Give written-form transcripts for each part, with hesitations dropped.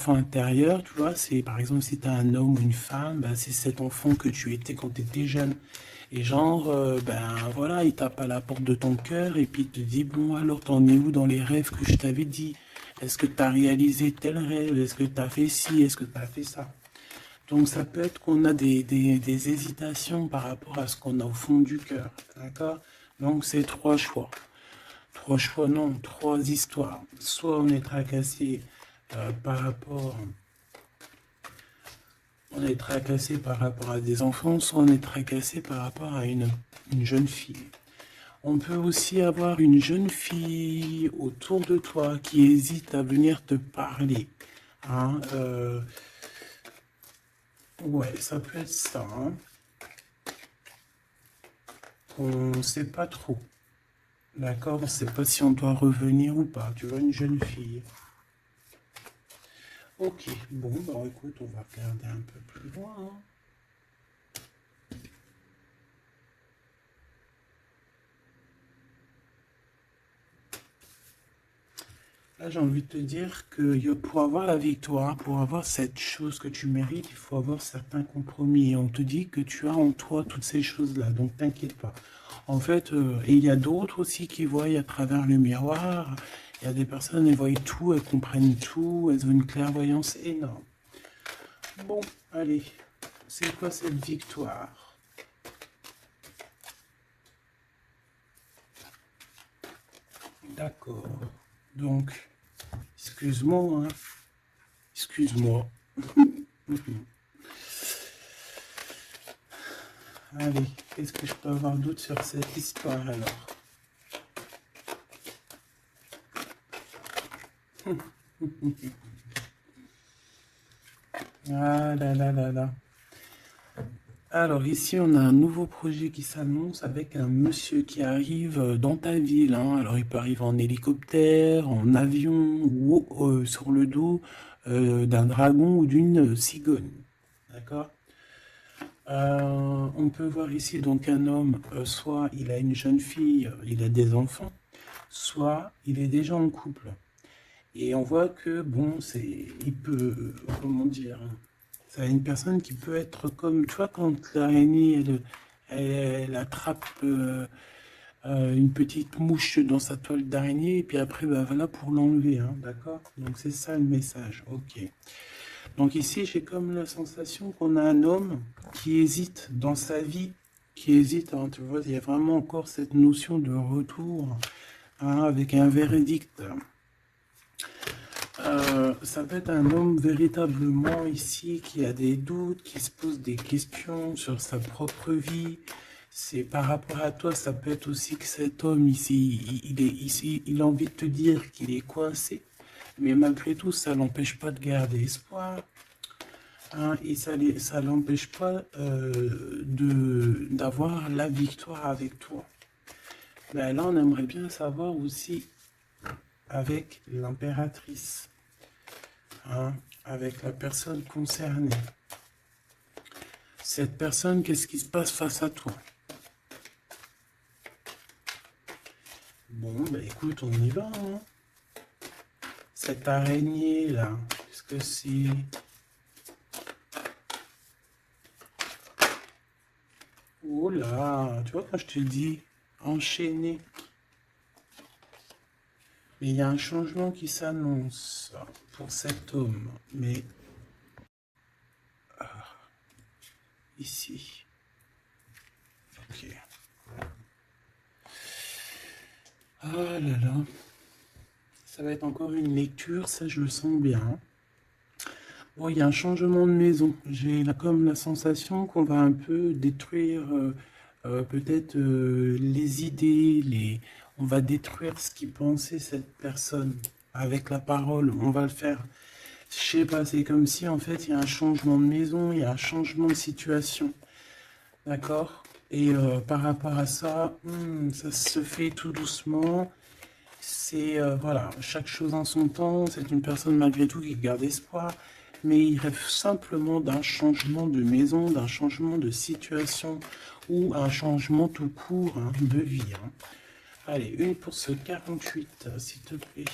intérieur, tu vois, c'est par exemple si tu as un homme ou une femme, bah, c'est cet enfant que tu étais quand tu étais jeune. Et genre, ben voilà, il tape à la porte de ton cœur et puis il te dit, bon alors t'en es où dans les rêves que je t'avais dit? Est-ce que tu as réalisé tel rêve? Est-ce que tu as fait ci? Est-ce que tu as fait ça? Donc ça peut être qu'on a des hésitations par rapport à ce qu'on a au fond du cœur, d'accord? Donc c'est trois choix. Trois choix, non, trois histoires. Soit on est tracassé par rapport on est tracassé par rapport à des enfants, soit on est tracassé par rapport à une jeune fille. On peut aussi avoir une jeune fille autour de toi qui hésite à venir te parler. Hein, ouais, ça peut être ça. Hein. On ne sait pas trop. D'accord? On ne sait pas si on doit revenir ou pas. Tu vois, une jeune fille. Ok, bon, bah écoute, on va regarder un peu plus loin. Hein. Là, j'ai envie de te dire que pour avoir la victoire, pour avoir cette chose que tu mérites, il faut avoir certains compromis. Et on te dit que tu as en toi toutes ces choses-là, donc t'inquiète pas. En fait, et il y a d'autres aussi qui voient à travers le miroir. Il y a des personnes, elles voient tout, elles comprennent tout, elles ont une clairvoyance énorme. Bon, allez, c'est quoi cette victoire? D'accord. Donc, excuse-moi, hein. Excuse-moi. Allez, qu'est-ce que je peux avoir d'autre sur cette histoire alors? Ah là là là là. Alors ici, on a un nouveau projet qui s'annonce avec un monsieur qui arrive dans ta ville. Hein. Alors il peut arriver en hélicoptère, en avion ou sur le dos d'un dragon ou d'une cigogne. D'accord? On peut voir ici donc un homme, soit il a une jeune fille, il a des enfants, soit il est déjà en couple. Et on voit que, bon, il peut, comment dire, c'est une personne qui peut être comme, tu vois, quand l'araignée, elle attrape une petite mouche dans sa toile d'araignée, et puis après, bah, voilà pour l'enlever, hein, d'accord? Donc c'est ça le message, ok. Donc ici, j'ai comme la sensation qu'on a un homme qui hésite dans sa vie, qui hésite, hein, tu vois, il y a vraiment encore cette notion de retour, hein, avec un verdict. Ça peut être un homme véritablement ici qui a des doutes, qui se pose des questions sur sa propre vie. C'est par rapport à toi, ça peut être aussi que cet homme ici, il est ici, il a envie de te dire qu'il est coincé, mais malgré tout, ça l'empêche pas de garder espoir. Hein, et ça l'empêche pas d'avoir la victoire avec toi. Ben là, on aimerait bien savoir aussi avec l'impératrice. Hein, avec la personne concernée. Cette personne, qu'est-ce qui se passe face à toi? Bon, bah écoute, on y va. Hein. Cette araignée là, qu'est-ce que c'est? Oh là, tu vois quand je te dis enchaîné. Mais il y a un changement qui s'annonce pour cet homme. Mais ici. Ok. Ah là là. Ça va être encore une lecture, ça je le sens bien. Bon, il y a un changement de maison. J'ai comme la sensation qu'on va un peu détruire peut-être les idées, on va détruire ce qui pensait cette personne avec la parole. On va le faire. Je sais pas, c'est comme si en fait il y a un changement de maison, il y a un changement de situation. D'accord? Et par rapport à ça, ça se fait tout doucement. C'est voilà, chaque chose en son temps. C'est une personne malgré tout qui garde espoir, mais il rêve simplement d'un changement de maison, d'un changement de situation ou un changement tout court hein, de vie. Hein. Allez, une pour ce 48, s'il te plaît.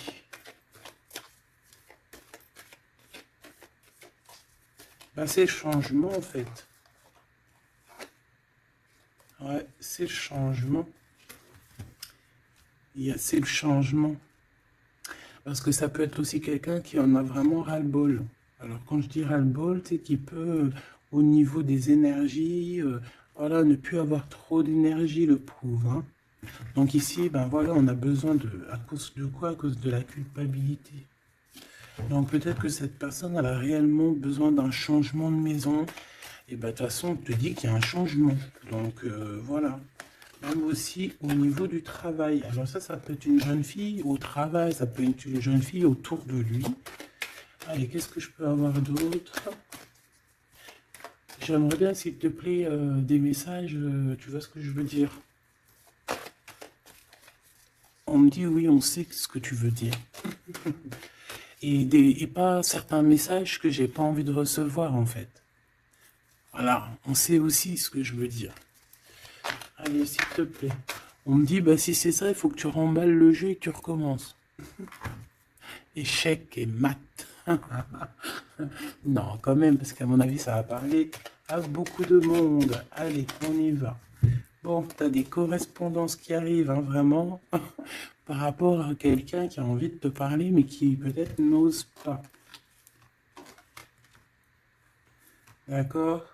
Bah, c'est le changement, en fait. Ouais, c'est le changement. C'est le changement. Parce que ça peut être aussi quelqu'un qui en a vraiment ras-le-bol. Alors, quand je dis ras-le-bol, c'est qu'il peut, au niveau des énergies, voilà, ne plus avoir trop d'énergie, le prouve, hein. Donc ici, ben voilà, on a besoin de, à cause de quoi? À cause de la culpabilité. Donc peut-être que cette personne, elle a réellement besoin d'un changement de maison. Et ben de toute façon, on te dit qu'il y a un changement. Donc voilà. Même aussi au niveau du travail. Alors ça peut être une jeune fille au travail, ça peut être une jeune fille autour de lui. Allez, qu'est-ce que je peux avoir d'autre? J'aimerais bien, s'il te plaît, des messages, tu vois ce que je veux dire? On me dit oui, on sait ce que tu veux dire. Et pas certains messages que j'ai pas envie de recevoir en fait. Voilà, on sait aussi ce que je veux dire. Allez, s'il te plaît. On me dit, bah si c'est ça, il faut que tu remballes le jeu et que tu recommences. Échec et mat. Non, quand même, parce qu'à mon avis, ça va parler à beaucoup de monde. Allez, on y va. Bon, t'as des correspondances qui arrivent, hein, vraiment, par rapport à quelqu'un qui a envie de te parler, mais qui peut-être n'ose pas. D'accord?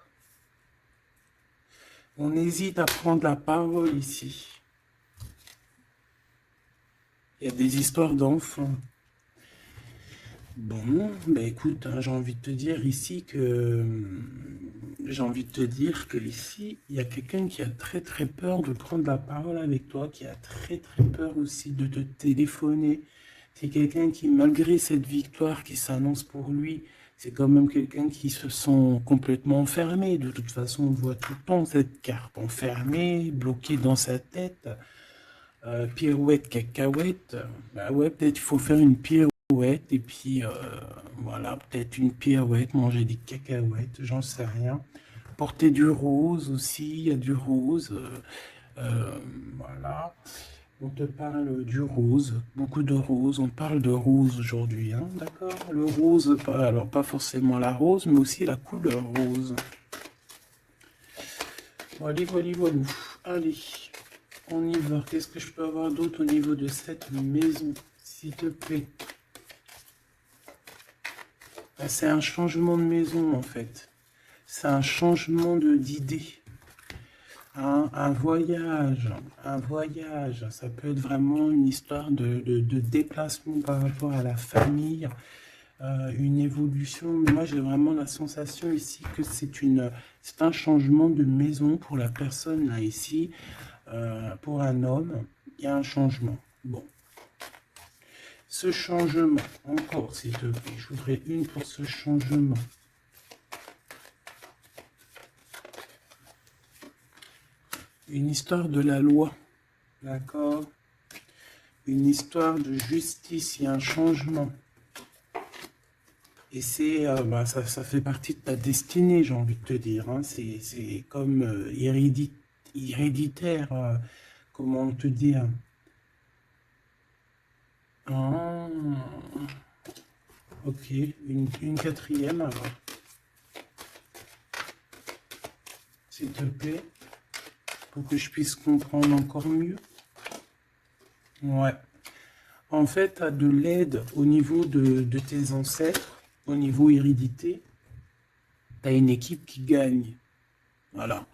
On hésite à prendre la parole ici. Il y a des histoires d'enfants. Bon, bah écoute, hein, j'ai envie de te dire que ici, il y a quelqu'un qui a très très peur de prendre la parole avec toi, qui a très très peur aussi de te téléphoner. C'est quelqu'un qui, malgré cette victoire qui s'annonce pour lui, c'est quand même quelqu'un qui se sent complètement enfermé. De toute façon, on voit tout le temps cette carte enfermée, bloquée dans sa tête. Pirouette, cacahuète. Bah ouais, peut-être il faut faire une pirouette et puis voilà, peut-être une pirouette, manger des cacahuètes, j'en sais rien. Porter du rose aussi, il y a du rose. Voilà. On te parle du rose, beaucoup de rose. On parle de rose aujourd'hui, hein, d'accord? Le rose, alors pas forcément la rose, mais aussi la couleur rose. Voilà, voilà, voilà. Allez, on y va. Qu'est-ce que je peux avoir d'autre au niveau de cette maison, s'il te plaît? Ah, c'est un changement de maison, en fait. C'est un changement d'idée. Un voyage, un voyage. Ça peut être vraiment une histoire de déplacement par rapport à la famille, une évolution. Mais moi, j'ai vraiment la sensation ici que c'est un changement de maison pour la personne là ici. Pour un homme, il y a un changement. Bon, ce changement, encore s'il te plaît, je voudrais une pour ce changement. Une histoire de la loi, d'accord? Une histoire de justice, il y a un changement. Et c'est, bah, ça fait partie de ta destinée, j'ai envie de te dire, hein. C'est comme héréditaire, comment te dire? Ah, ok, une quatrième alors, s'il te plaît, pour que je puisse comprendre encore mieux. Ouais. En fait, tu as de l'aide au niveau de tes ancêtres, au niveau hérédité. Tu as une équipe qui gagne. Voilà.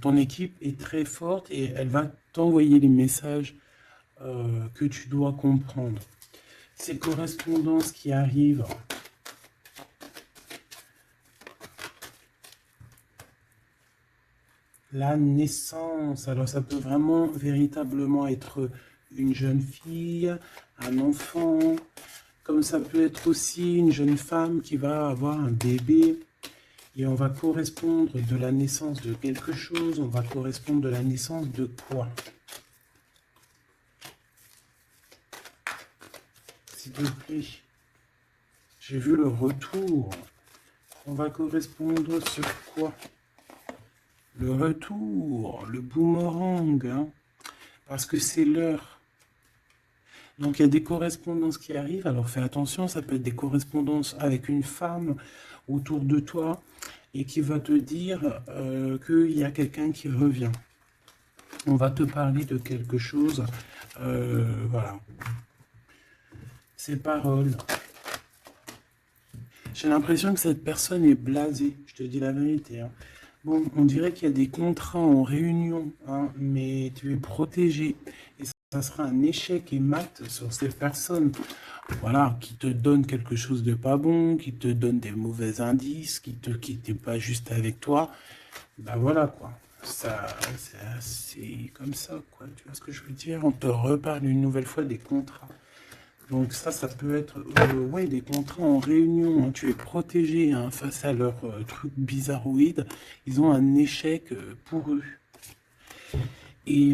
Ton équipe est très forte et elle va t'envoyer les messages que tu dois comprendre. Ces correspondances qui arrivent, la naissance, alors ça peut vraiment véritablement être une jeune fille, un enfant, comme ça peut être aussi une jeune femme qui va avoir un bébé. Et on va correspondre de la naissance de quelque chose, on va correspondre de la naissance de quoi? S'il te plaît. J'ai vu le retour. On va correspondre sur quoi? Le retour, le boomerang, hein, parce que c'est l'heure. Donc il y a des correspondances qui arrivent, alors fais attention, ça peut être des correspondances avec une femme autour de toi et qui va te dire qu'il y a quelqu'un qui revient. On va te parler de quelque chose, voilà. Ces paroles. J'ai l'impression que cette personne est blasée, je te dis la vérité, hein. Bon, on dirait qu'il y a des contrats en réunion, hein, mais tu es protégé. Et ça sera un échec et mat sur ces personnes, voilà, qui te donnent quelque chose de pas bon, qui te donnent des mauvais indices, qui te quittent pas juste avec toi. Ben voilà, quoi. Ça, c'est comme ça, quoi. Tu vois ce que je veux dire? On te reparle une nouvelle fois des contrats. Donc ça peut être ouais, des contrats en réunion, hein. Tu es protégé, hein, face à leurs trucs bizarroïdes. Ils ont un échec pour eux. Et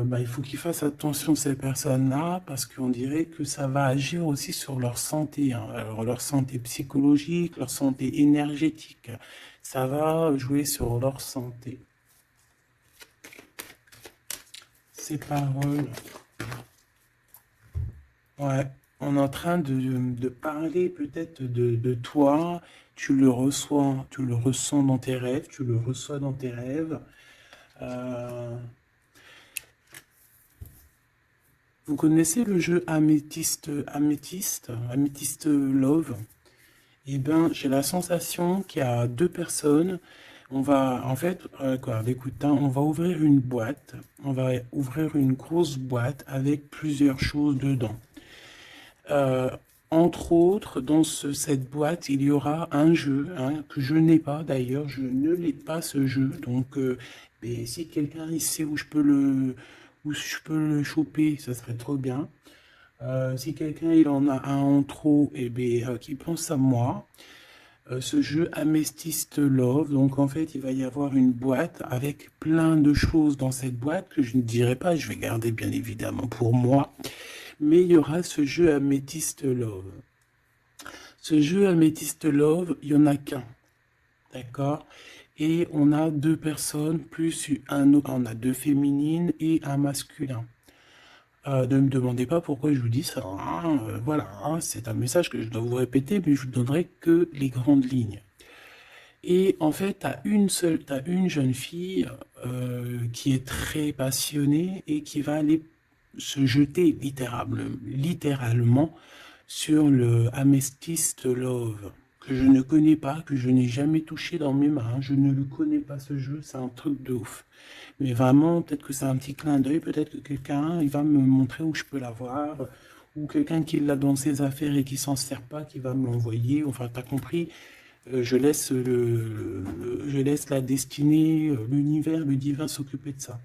bah, il faut qu'ils fassent attention ces personnes-là parce qu'on dirait que ça va agir aussi sur leur santé, hein. Alors leur santé psychologique, leur santé énergétique. Ça va jouer sur leur santé. Ces paroles. Ouais, on est en train de parler peut-être de toi, tu le ressens dans tes rêves, tu le reçois dans tes rêves. Euh, vous connaissez le jeu Améthyste Love? Eh bien, j'ai la sensation qu'il y a deux personnes. On va, en fait, quoi, écoute, hein, on va ouvrir une boîte, on va ouvrir une grosse boîte avec plusieurs choses dedans. Euh, Entre autres, dans cette boîte, il y aura un jeu, hein, que je n'ai pas d'ailleurs, je ne l'ai pas ce jeu. Donc, mais si quelqu'un il sait où je peux le choper, ça serait trop bien. Si quelqu'un il en a un en trop, et bien, qui pense à moi. Ce jeu Amethyst Love, donc en fait, il va y avoir une boîte avec plein de choses dans cette boîte que je ne dirai pas, je vais garder bien évidemment pour moi. Mais il y aura ce jeu Amethyst Love. Ce jeu Amethyst Love, il n'y en a qu'un. D'accord? Et on a deux personnes, plus un autre. On a deux féminines et un masculin. Ne me demandez pas pourquoi je vous dis ça, hein. Voilà, hein, c'est un message que je dois vous répéter, mais je vous donnerai que les grandes lignes. Et en fait, t'as une jeune fille qui est très passionnée et qui va aller se jeter littéralement sur le Amethyst Love, que je ne connais pas, que je n'ai jamais touché dans mes mains. Je ne le connais pas ce jeu, c'est un truc de ouf. Mais vraiment, peut-être que c'est un petit clin d'œil, peut-être que quelqu'un, il va me montrer où je peux l'avoir, ou quelqu'un qui l'a dans ses affaires et qui s'en sert pas, qui va me l'envoyer. Enfin, t'as compris, je laisse la destinée, l'univers, le divin s'occuper de ça.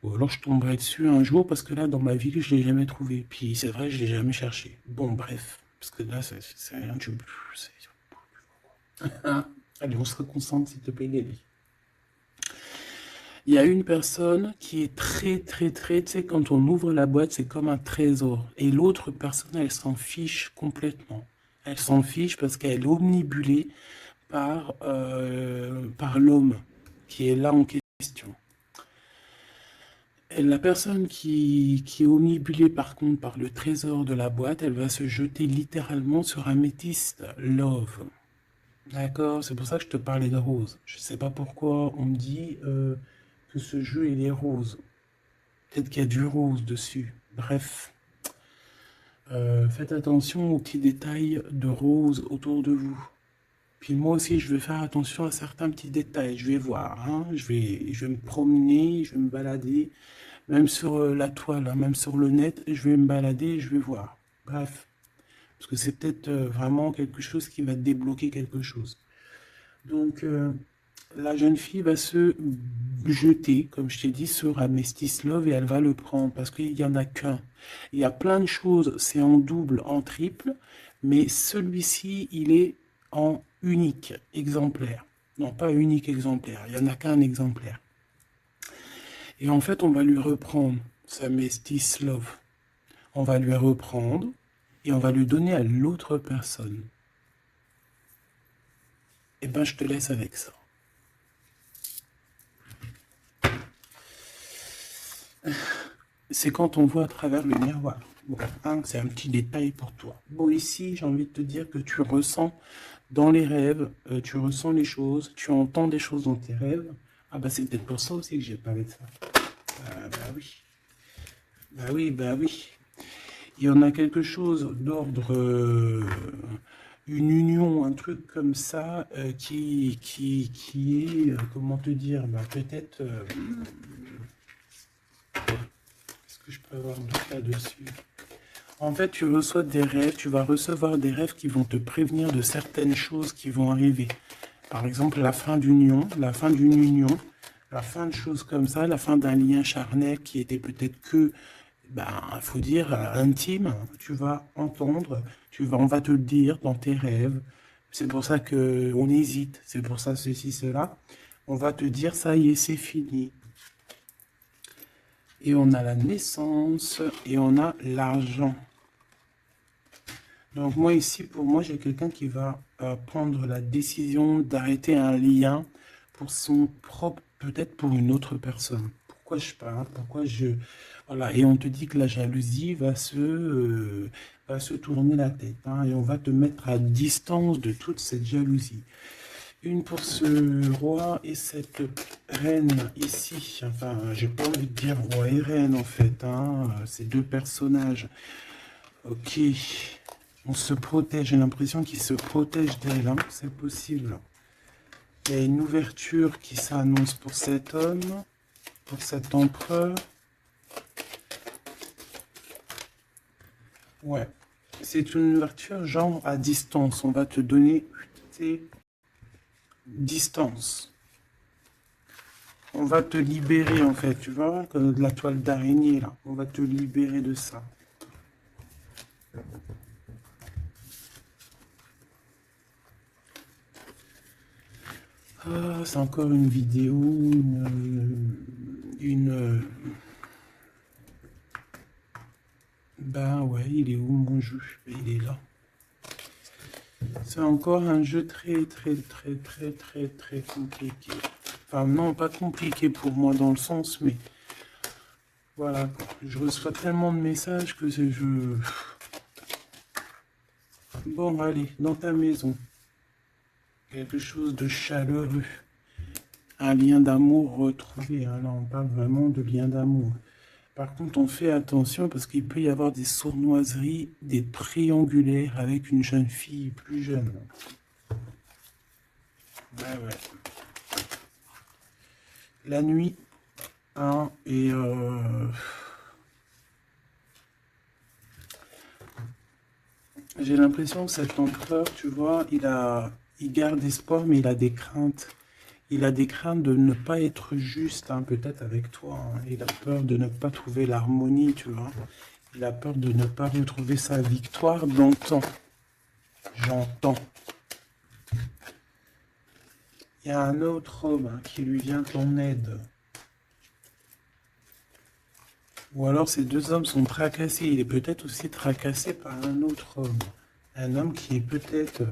Ou alors je tomberai dessus un jour parce que là, dans ma vie, je l'ai jamais trouvé. Puis c'est vrai, je l'ai jamais cherché. Bon, bref, parce que là, c'est rien. Allez, on se reconcentre, s'il te plaît, Gabi. Il y a une personne qui est très, tu sais, quand on ouvre la boîte, c'est comme un trésor. Et l'autre personne, elle s'en fiche complètement. Elle s'en fiche parce qu'elle est omnibulée par l'homme qui est là en question. Et la personne qui est omnibulée par contre par le trésor de la boîte, elle va se jeter littéralement sur Amethyst Love. D'accord? C'est pour ça que je te parlais de rose. Je sais pas pourquoi on me dit que ce jeu il est rose. Peut-être qu'il y a du rose dessus. Bref. Faites attention aux petits détails de rose autour de vous. Puis moi aussi, je vais faire attention à certains petits détails. Je vais voir, hein. Je vais me promener, je vais me balader, même sur la toile, hein, même sur le net, je vais me balader et je vais voir. Bref, parce que c'est peut-être vraiment quelque chose qui va débloquer quelque chose. Donc, la jeune fille va se jeter, comme je t'ai dit, sur Amethyst Love et elle va le prendre parce qu'il n'y en a qu'un. Il y a plein de choses, c'est en double, en triple, mais celui-ci, il est en unique exemplaire. Non, pas unique exemplaire, il n'y en a qu'un exemplaire. Et en fait, on va lui reprendre sa Amethyst Love. On va lui reprendre et on va lui donner à l'autre personne. Eh ben, je te laisse avec ça. c'est quand on voit à travers le miroir. Bon, hein, c'est un petit détail pour toi. Bon, ici, j'ai envie de te dire que tu ressens dans les rêves, tu ressens les choses, tu entends des choses dans tes rêves. Ah bah c'est peut-être pour ça aussi que j'ai parlé de ça. Bah oui. Bah oui, bah oui. Il y en a quelque chose d'ordre, une union, un truc comme ça, qui est, comment te dire, bah peut-être, qu'est-ce que je peux avoir d'autre là-dessus? En fait, tu reçois des rêves, tu vas recevoir des rêves qui vont te prévenir de certaines choses qui vont arriver. Par exemple, la fin d'une union, la fin de choses comme ça, la fin d'un lien charnel qui était peut-être que, ben, faut dire, intime. Tu vas entendre, on va te le dire dans tes rêves. C'est pour ça que on hésite, c'est pour ça ceci, cela. On va te dire, ça y est, c'est fini. Et on a la naissance et on a l'argent. Donc moi ici, pour moi, j'ai quelqu'un qui va prendre la décision d'arrêter un lien pour son propre, peut-être pour une autre personne. Pourquoi je parle? Pourquoi je... Voilà, et on te dit que la jalousie va se tourner la tête, hein, et on va te mettre à distance de toute cette jalousie. Une pour ce roi et cette reine ici. Enfin, j'ai pas envie de dire roi et reine en fait, hein, ces deux personnages. Ok. On se protège, j'ai l'impression qu'il se protège d'elle, hein. C'est possible. Il y a une ouverture qui s'annonce pour cet homme, pour cet empereur. Ouais, c'est une ouverture genre à distance. On va te donner distance. On va te libérer en fait, tu vois, comme de la toile d'araignée là. On va te libérer de ça. Ah, c'est encore une vidéo, Ben ouais, il est où mon jeu? Il est là. C'est encore un jeu très compliqué. Enfin non, pas compliqué pour moi dans le sens, mais voilà, je reçois tellement de messages que c'est je... Bon, allez, dans ta maison, quelque chose de chaleureux. Un lien d'amour retrouvé, hein. Là on parle vraiment de lien d'amour. Par contre, on fait attention parce qu'il peut y avoir des sournoiseries, des triangulaires avec une jeune fille plus jeune. Ouais. La nuit, hein, et j'ai l'impression que cet empereur, tu vois, il garde espoir, mais il a des craintes. Il a des craintes de ne pas être juste, hein, peut-être avec toi, hein. Il a peur de ne pas trouver l'harmonie, tu vois. Il a peur de ne pas retrouver sa victoire dans le temps. J'entends. Il y a un autre homme, hein, qui lui vient en aide. Ou alors ces deux hommes sont tracassés. Il est peut-être aussi tracassé par un autre homme. Un homme qui est peut-être,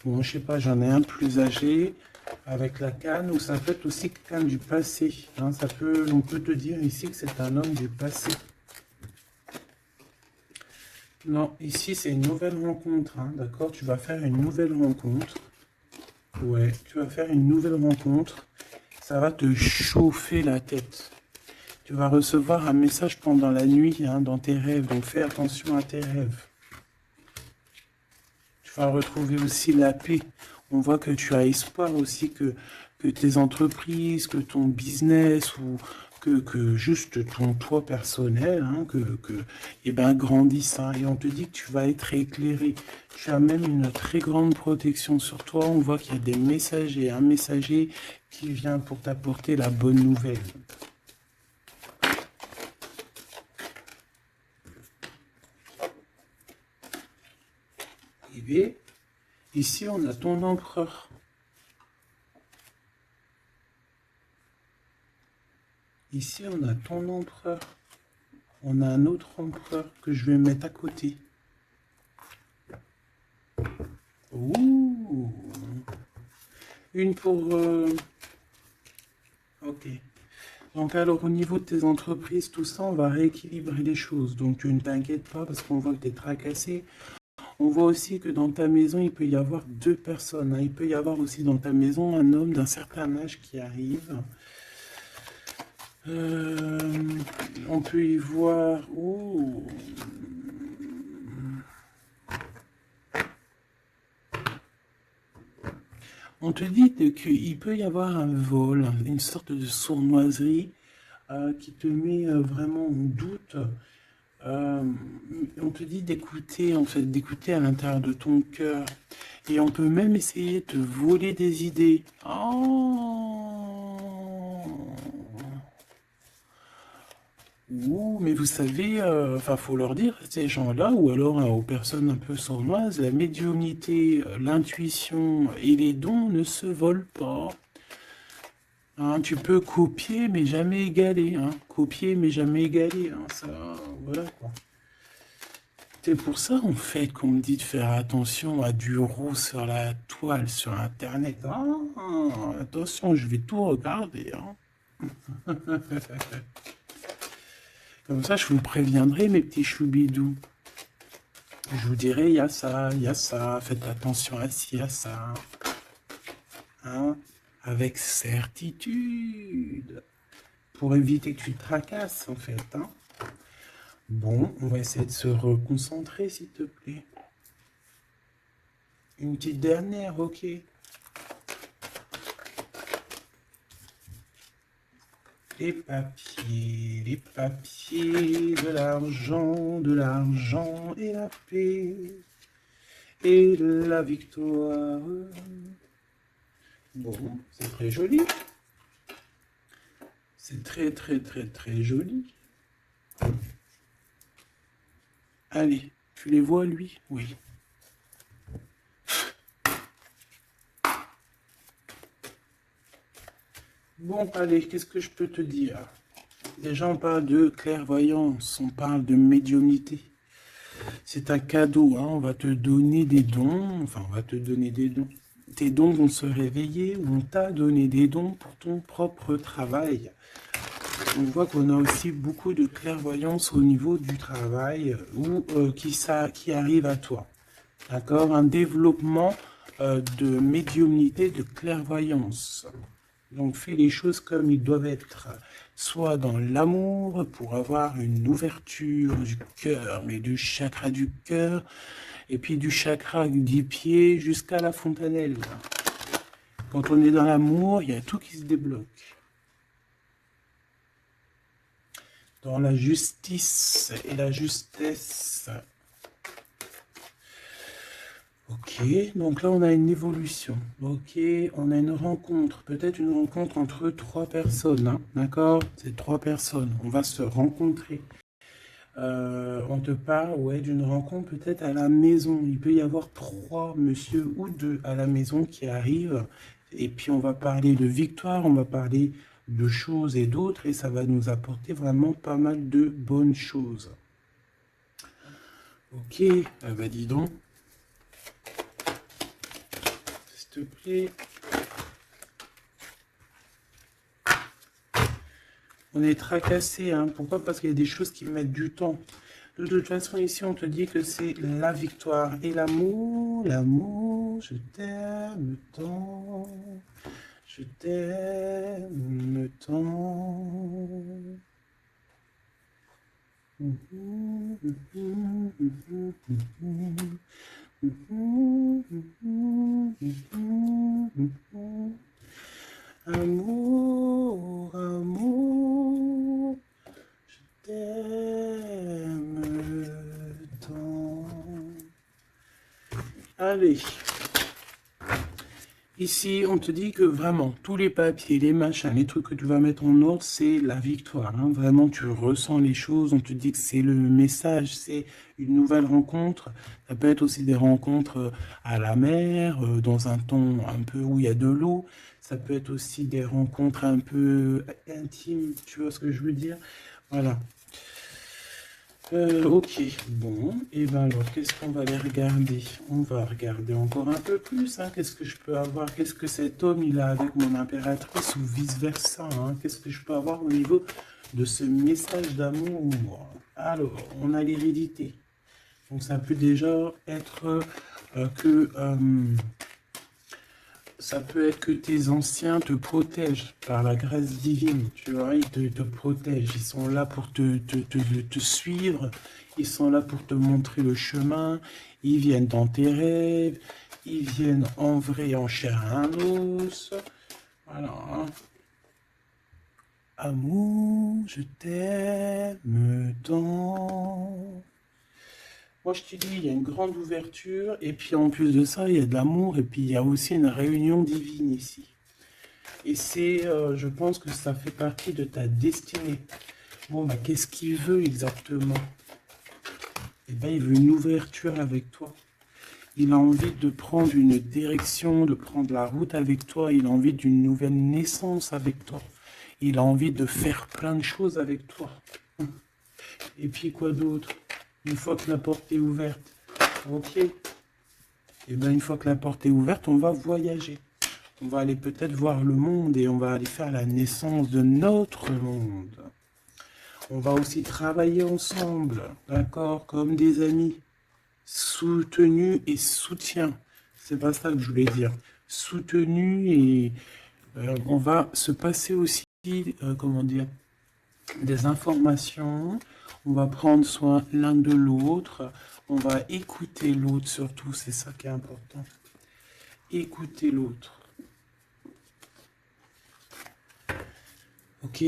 bon, je sais pas, j'en ai un plus âgé, avec la canne, ou ça peut être aussi quelqu'un du passé, hein. On peut te dire ici que c'est un homme du passé. Non, ici c'est une nouvelle rencontre, hein, d'accord? Tu vas faire une nouvelle rencontre. Ouais, tu vas faire une nouvelle rencontre. Ça va te chauffer la tête. Tu vas recevoir un message pendant la nuit, hein, dans tes rêves. Donc fais attention à tes rêves. Tu vas retrouver aussi la paix. On voit que tu as espoir aussi que tes entreprises, que ton business ou que juste ton toi personnel, hein, eh ben, grandisse, hein. Et on te dit que tu vas être éclairé. Tu as même une très grande protection sur toi. On voit qu'il y a des messagers, un messager qui vient pour t'apporter la bonne nouvelle. Et ici, on a ton empereur. Ici, on a ton empereur. On a un autre empereur que je vais mettre à côté. Ouh. Une pour... Ok. Donc alors au niveau de tes entreprises, tout ça, on va rééquilibrer les choses. Donc tu ne t'inquiètes pas parce qu'on voit que tu es tracassé. On voit aussi que dans ta maison, il peut y avoir deux personnes, hein. Il peut y avoir aussi dans ta maison un homme d'un certain âge qui arrive. Euh, on peut y voir... Oh. On te dit qu'il peut y avoir un vol, une sorte de sournoiserie qui te met vraiment en doute. Euh, on te dit d'écouter, en fait, d'écouter à l'intérieur de ton cœur. Et on peut même essayer de te voler des idées. Oh. Ouh, mais vous savez, enfin, faut leur dire, ces gens-là, ou alors aux personnes un peu sournoises, la médiumnité, l'intuition et les dons ne se volent pas. Hein, tu peux copier, mais jamais égaler. Hein. Copier, mais jamais égaler. Hein. Ça, voilà quoi. C'est pour ça, en fait, qu'on me dit de faire attention à du roux sur la toile, sur Internet. Ah, attention, je vais tout regarder. Hein. Comme ça, je vous préviendrai, mes petits choubidous. Je vous dirai, il y a ça, faites attention à ci, à ça. Hein, avec certitude. Pour éviter que tu te tracasses, en fait. Hein. Bon, on va essayer de se reconcentrer, s'il te plaît. Une petite dernière, ok. Les papiers, de l'argent et la paix et la victoire. Bon, c'est très joli. C'est très, très, très, très joli. Allez, tu les vois, lui? Oui. Bon, allez, qu'est-ce que je peux te dire? Déjà, on parle de clairvoyance, on parle de médiumnité. C'est un cadeau, hein, on va te donner des dons, enfin, on va te donner des dons. Tes dons vont se réveiller, on t'a donné des dons pour ton propre travail. On voit qu'on a aussi beaucoup de clairvoyance au niveau du travail ou qui arrive à toi. D'accord? Un développement de médiumnité, de clairvoyance. Donc fais les choses comme ils doivent être, soit dans l'amour pour avoir une ouverture du cœur, mais du chakra du cœur, et puis du chakra du pied jusqu'à la fontanelle. Quand on est dans l'amour, il y a tout qui se débloque. Dans la justice et la justesse. Ok, donc là on a une évolution. Ok, on a une rencontre, peut-être une rencontre entre trois personnes, hein, d'accord? C'est trois personnes, on va se rencontrer. On te parle, ouais, d'une rencontre peut-être à la maison. Il peut y avoir trois monsieur ou deux à la maison qui arrivent. Et puis on va parler de victoire, on va parler de choses et d'autres, et ça va nous apporter vraiment pas mal de bonnes choses. Ok, bah dis donc. S'il te plaît. On est tracassé, hein. Pourquoi? Parce qu'il y a des choses qui mettent du temps. De toute façon, ici, on te dit que c'est la victoire et l'amour. L'amour, je t'aime tant. Je t'aime tant. Amour, amour, je t'aime tant. Allez. Ici, on te dit que vraiment, tous les papiers, les machins, les trucs que tu vas mettre en ordre, c'est la victoire. Hein. Vraiment, tu ressens les choses. On te dit que c'est le message, c'est une nouvelle rencontre. Ça peut être aussi des rencontres à la mer, dans un ton un peu où il y a de l'eau. Ça peut être aussi des rencontres un peu intimes. Tu vois ce que je veux dire? Voilà. Ok, bon, et ben alors, qu'est-ce qu'on va aller regarder? On va regarder encore un peu plus, hein. Qu'est-ce que je peux avoir? Qu'est-ce que cet homme, il a avec mon impératrice ou vice-versa, hein? Qu'est-ce que je peux avoir au niveau de ce message d'amour? Alors, on a l'hérédité. Donc, ça peut déjà être que... ça peut être que tes anciens te protègent par la grâce divine, tu vois, ils te protègent, ils sont là pour te suivre, ils sont là pour te montrer le chemin, ils viennent dans tes rêves, ils viennent en vrai, en chair et en os, voilà. Hein. Amour, je t'aime tant. Moi, je te dis, il y a une grande ouverture, et puis en plus de ça, il y a de l'amour, et puis il y a aussi une réunion divine ici. Et c'est, je pense que ça fait partie de ta destinée. Bon, bah, qu'est-ce qu'il veut exactement? Eh bien, il veut une ouverture avec toi. Il a envie de prendre une direction, de prendre la route avec toi. Il a envie d'une nouvelle naissance avec toi. Il a envie de faire plein de choses avec toi. Et puis, quoi d'autre? Une fois que la porte est ouverte, ok. Et bien, une fois que la porte est ouverte, on va voyager. On va aller peut-être voir le monde et on va aller faire la naissance de notre monde. On va aussi travailler ensemble, d'accord, comme des amis, soutenus et soutien. C'est pas ça que je voulais dire. Soutenus et on va se passer aussi, comment dire, des informations. On va prendre soin l'un de l'autre. On va écouter l'autre surtout, c'est ça qui est important. Écouter l'autre. Ok,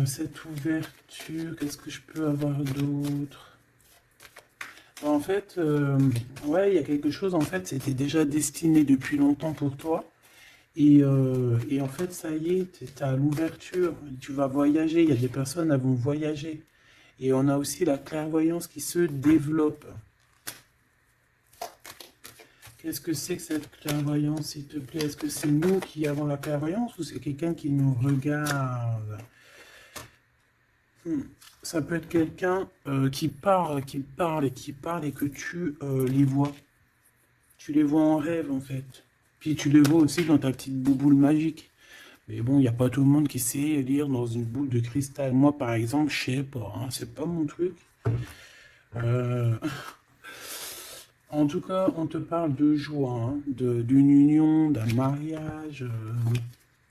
cette ouverture, qu'est-ce que je peux avoir d'autre? En fait, ouais, il y a quelque chose, en fait, c'était déjà destiné depuis longtemps pour toi. Et en fait, ça y est, tu es à l'ouverture, tu vas voyager, il y a des personnes qui vont voyager. Et on a aussi la clairvoyance qui se développe. Qu'est-ce que c'est que cette clairvoyance, s'il te plaît? Est-ce que c'est nous qui avons la clairvoyance ou c'est quelqu'un qui nous regarde? Ça peut être quelqu'un qui parle et que tu les vois. Tu les vois en rêve, en fait. Puis tu les vois aussi dans ta petite bouboule magique. Mais bon, il n'y a pas tout le monde qui sait lire dans une boule de cristal. Moi, par exemple, je sais pas, hein, c'est pas mon truc. Euh, En tout cas, on te parle de joie, hein, d'une union, d'un mariage.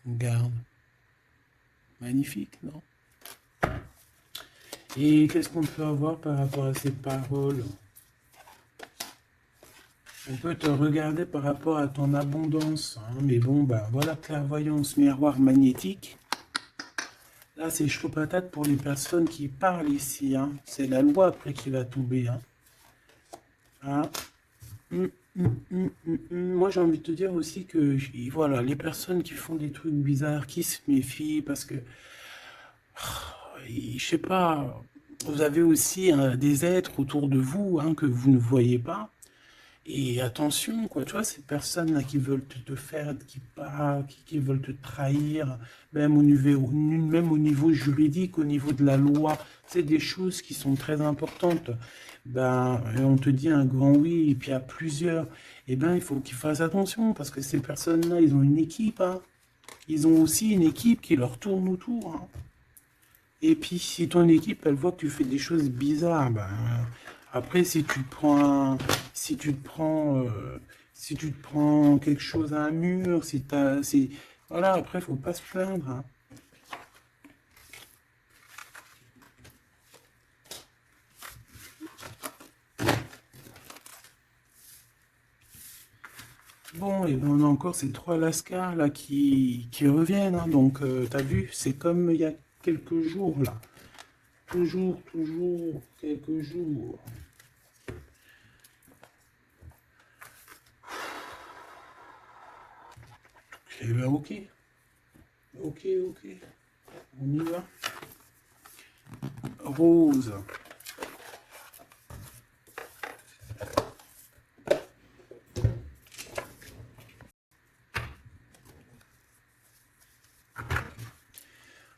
Regarde. Magnifique, non? Et qu'est-ce qu'on peut avoir par rapport à ces paroles? On peut te regarder par rapport à ton abondance, hein, mais bon, bah voilà, clairvoyance, miroir magnétique. Là, c'est chaud patate pour les personnes qui parlent ici. Hein. C'est la loi après qui va tomber. Hein. Hein. Moi, j'ai envie de te dire aussi que voilà, les personnes qui font des trucs bizarres, qui se méfient, parce que, je sais pas, vous avez aussi hein, des êtres autour de vous hein, que vous ne voyez pas. Et attention, quoi, tu vois, ces personnes-là qui veulent te faire, qui parlent, qui veulent te trahir, même au niveau juridique, au niveau de la loi, c'est des choses qui sont très importantes. Ben, on te dit un grand oui, et puis à plusieurs, eh ben, il faut qu'ils fassent attention, parce que ces personnes-là, ils ont une équipe, hein. Ils ont aussi une équipe qui leur tourne autour, hein. Et puis, si ton équipe, elle voit que tu fais des choses bizarres, ben, après, si tu te prends, si tu te prends quelque chose à un mur, voilà, après, faut pas se plaindre, hein. Bon, et ben on a encore ces trois lascars là qui reviennent, hein. Donc, t'as vu, c'est comme il y a quelques jours là. Toujours, quelques jours. Eh ben ok, ok. On y va. Rose.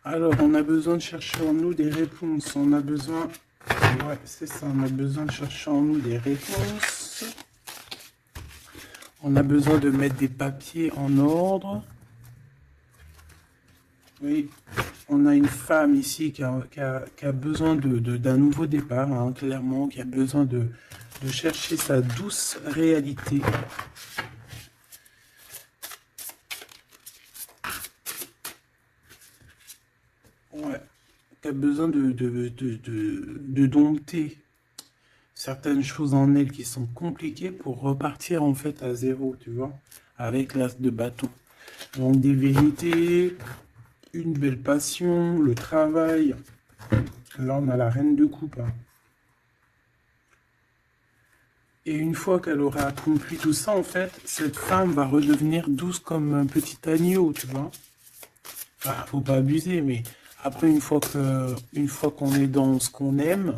Alors, on a besoin de chercher en nous des réponses. On a besoin Ouais, c'est ça, on a besoin de chercher en nous des réponses. On a besoin de mettre des papiers en ordre. Oui, on a une femme ici qui a besoin d'un nouveau départ, hein, clairement, qui a besoin de chercher sa douce réalité. Ouais, qui a besoin de dompter certaines choses en elle qui sont compliquées pour repartir en fait à zéro, tu vois, avec l'as de bâton. Donc des vérités, une belle passion, le travail. Là, on a la reine de coupe, hein. Et une fois qu'elle aura accompli tout ça, en fait, cette femme va redevenir douce comme un petit agneau, tu vois. Enfin, faut pas abuser, mais après, une fois qu'on est dans ce qu'on aime,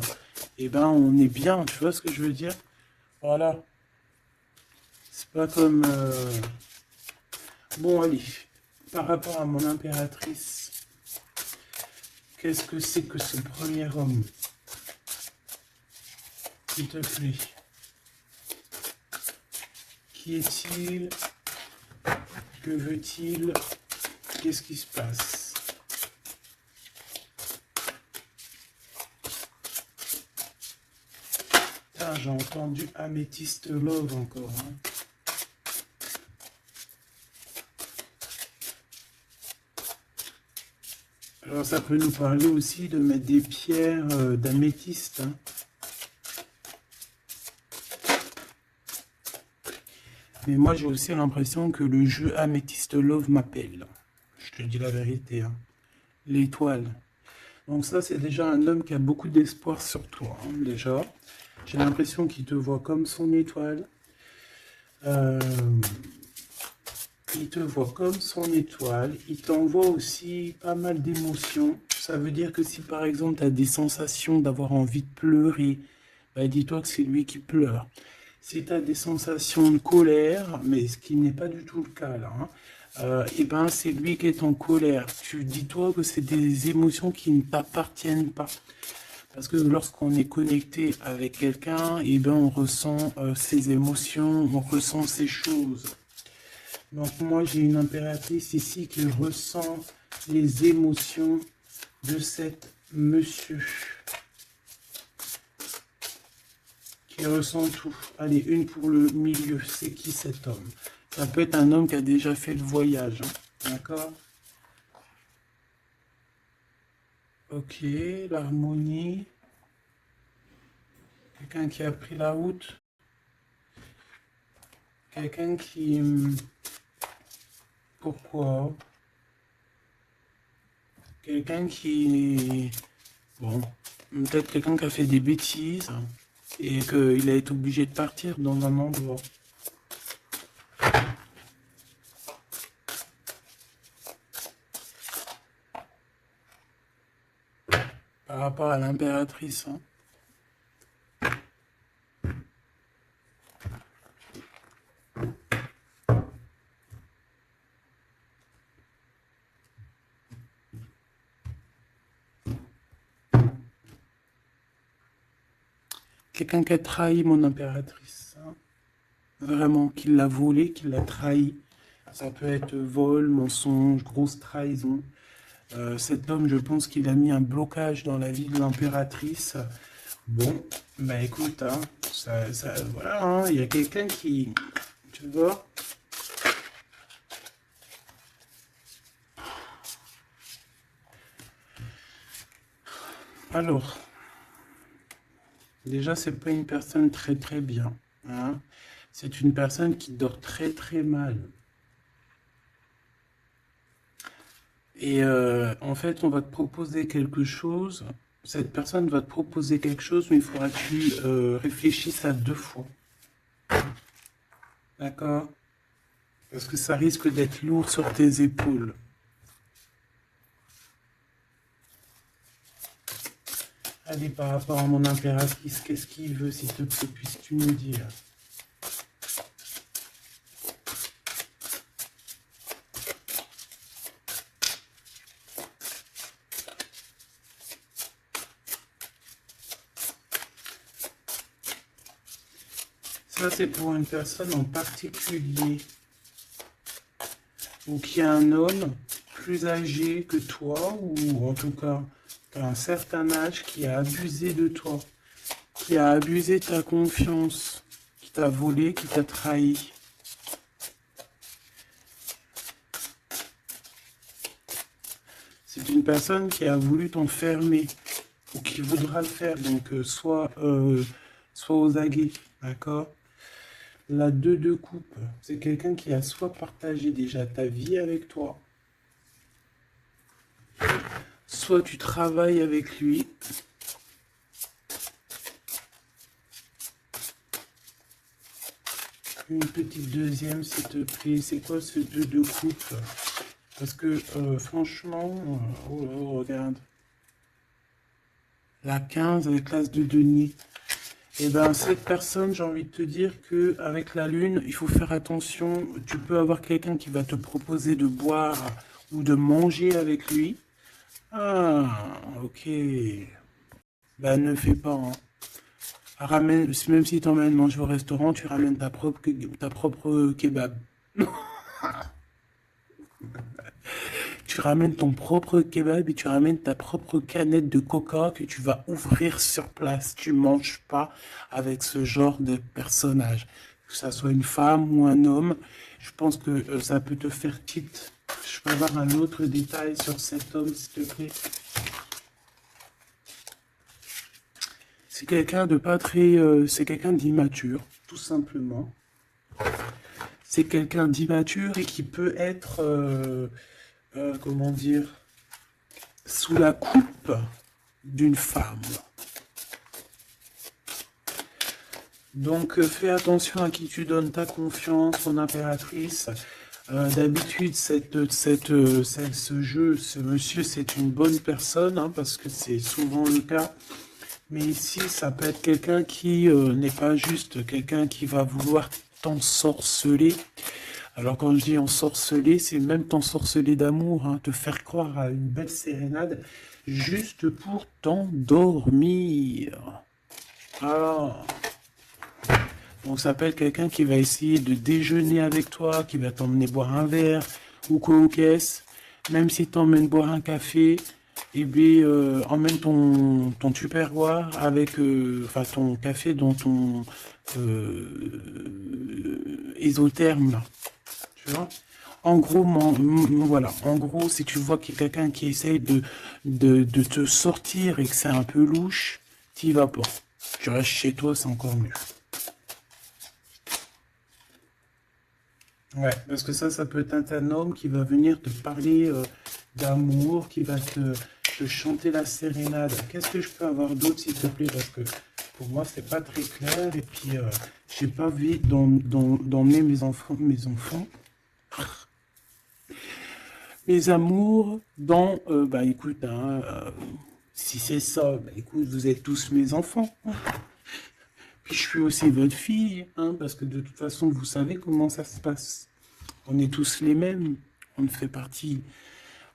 eh ben, on est bien, tu vois ce que je veux dire? Voilà. C'est pas comme... Bon, allez. Par rapport à mon impératrice, qu'est-ce que c'est que ce premier homme? S'il te plaît. Qui est-il? Que veut-il? Qu'est-ce qui se passe? Ah, j'ai entendu Amethyst Love encore, hein. Alors ça peut nous parler aussi de mettre des pierres d'améthyste, hein. Mais moi j'ai aussi l'impression que le jeu Amethyst Love m'appelle. Je te dis la vérité, hein. L'étoile. Donc ça c'est déjà un homme qui a beaucoup d'espoir sur toi, hein, déjà. J'ai l'impression qu'il te voit comme son étoile. Il te voit comme son étoile. Il t'envoie aussi pas mal d'émotions. Ça veut dire que si par exemple tu as des sensations d'avoir envie de pleurer, bah, dis-toi que c'est lui qui pleure. Si tu as des sensations de colère, mais ce qui n'est pas du tout le cas là, hein, et ben c'est lui qui est en colère. Tu dis-toi que c'est des émotions qui ne t'appartiennent pas. Parce que lorsqu'on est connecté avec quelqu'un, et ben on ressent ses émotions, on ressent ces choses. Donc moi j'ai une impératrice ici qui ressent les émotions de cet monsieur. Qui ressent tout. Allez, une pour le milieu. C'est qui cet homme? Ça peut être un homme qui a déjà fait le voyage, hein. D'accord? Ok, l'harmonie. Quelqu'un qui a pris la route. Quelqu'un qui... Pourquoi? Quelqu'un qui... Bon, peut-être quelqu'un qui a fait des bêtises et qu'il a été obligé de partir dans un endroit. Par rapport à l'impératrice, hein. Quelqu'un qui a trahi mon impératrice, hein. Vraiment, qui l'a volé, qui l'a trahi. Ça peut être vol, mensonge, grosse trahison. Cet homme, je pense qu'il a mis un blocage dans la vie de l'impératrice. Bon, bah écoute, hein, voilà, hein, il y a quelqu'un qui, tu vois. Alors, déjà, c'est pas une personne très très bien, hein. C'est une personne qui dort très très mal. Et en fait, on va te proposer quelque chose. Cette personne va te proposer quelque chose, mais il faudra que tu réfléchisses à 2 fois. D'accord? Parce que ça risque d'être lourd sur tes épaules. Allez, par rapport à mon impératrice, qu'est-ce qu'il veut, s'il te plaît, puisses-tu nous dire? Ça, c'est pour une personne en particulier. Ou qui est un homme plus âgé que toi, ou en tout cas, qui a un certain âge, qui a abusé de toi, qui a abusé de ta confiance, qui t'a volé, qui t'a trahi. C'est une personne qui a voulu t'enfermer, ou qui voudra le faire, donc soit aux aguets, d'accord? La 2 de coupe, c'est quelqu'un qui a soit partagé déjà ta vie avec toi, soit tu travailles avec lui. Une petite deuxième, s'il te plaît. C'est quoi ce 2 de coupe? Parce que franchement, regarde. La 15 avec l'as de denier. Et ben cette personne, j'ai envie de te dire que avec la lune, il faut faire attention. Tu peux avoir quelqu'un qui va te proposer de boire ou de manger avec lui. Ah, ok. Ben ne fais pas, hein. Ramène, même si tu emmènes manger au restaurant, tu ramènes ta propre kebab. Tu ramènes ton propre kebab et tu ramènes ta propre canette de coca que tu vas ouvrir sur place. Tu manges pas avec ce genre de personnage. Que ça soit une femme ou un homme, je pense que ça peut te faire tilt. Je peux avoir un autre détail sur cet homme, s'il te plaît. C'est quelqu'un de pas très... c'est quelqu'un d'immature, tout simplement. C'est quelqu'un d'immature et qui peut être... comment dire, sous la coupe d'une femme. Donc fais attention à qui tu donnes ta confiance, ton impératrice. D'habitude, ce jeu, ce monsieur, c'est une bonne personne, hein, parce que c'est souvent le cas. Mais ici, ça peut être quelqu'un qui n'est pas juste quelqu'un qui va vouloir t'ensorceler. Alors quand je dis ensorceler, c'est même t'ensorceler d'amour, hein, te faire croire à une belle sérénade juste pour t'endormir. Alors, donc ça peut être quelqu'un qui va essayer de déjeuner avec toi, qui va t'emmener boire un verre ou quoi aux caisses. Même si t'emmènes boire un café, eh bien, emmène ton tupperware avec, enfin ton café dans ton isotherme là. Tu vois? En gros, voilà. En gros, si tu vois qu'il y a quelqu'un qui essaye de te sortir et que c'est un peu louche, t'y vas pas. Tu restes chez toi, c'est encore mieux. Ouais, parce que ça peut être un homme qui va venir te parler d'amour, qui va te chanter la sérénade. Qu'est-ce que je peux avoir d'autre, s'il te plaît? Parce que pour moi, c'est pas très clair. Et puis, j'ai pas envie d'emmener mes amours dans... bah écoute, hein, si c'est ça, bah écoute, vous êtes tous mes enfants. Puis je suis aussi votre fille, hein, parce que de toute façon, vous savez comment ça se passe. On est tous les mêmes, on fait partie,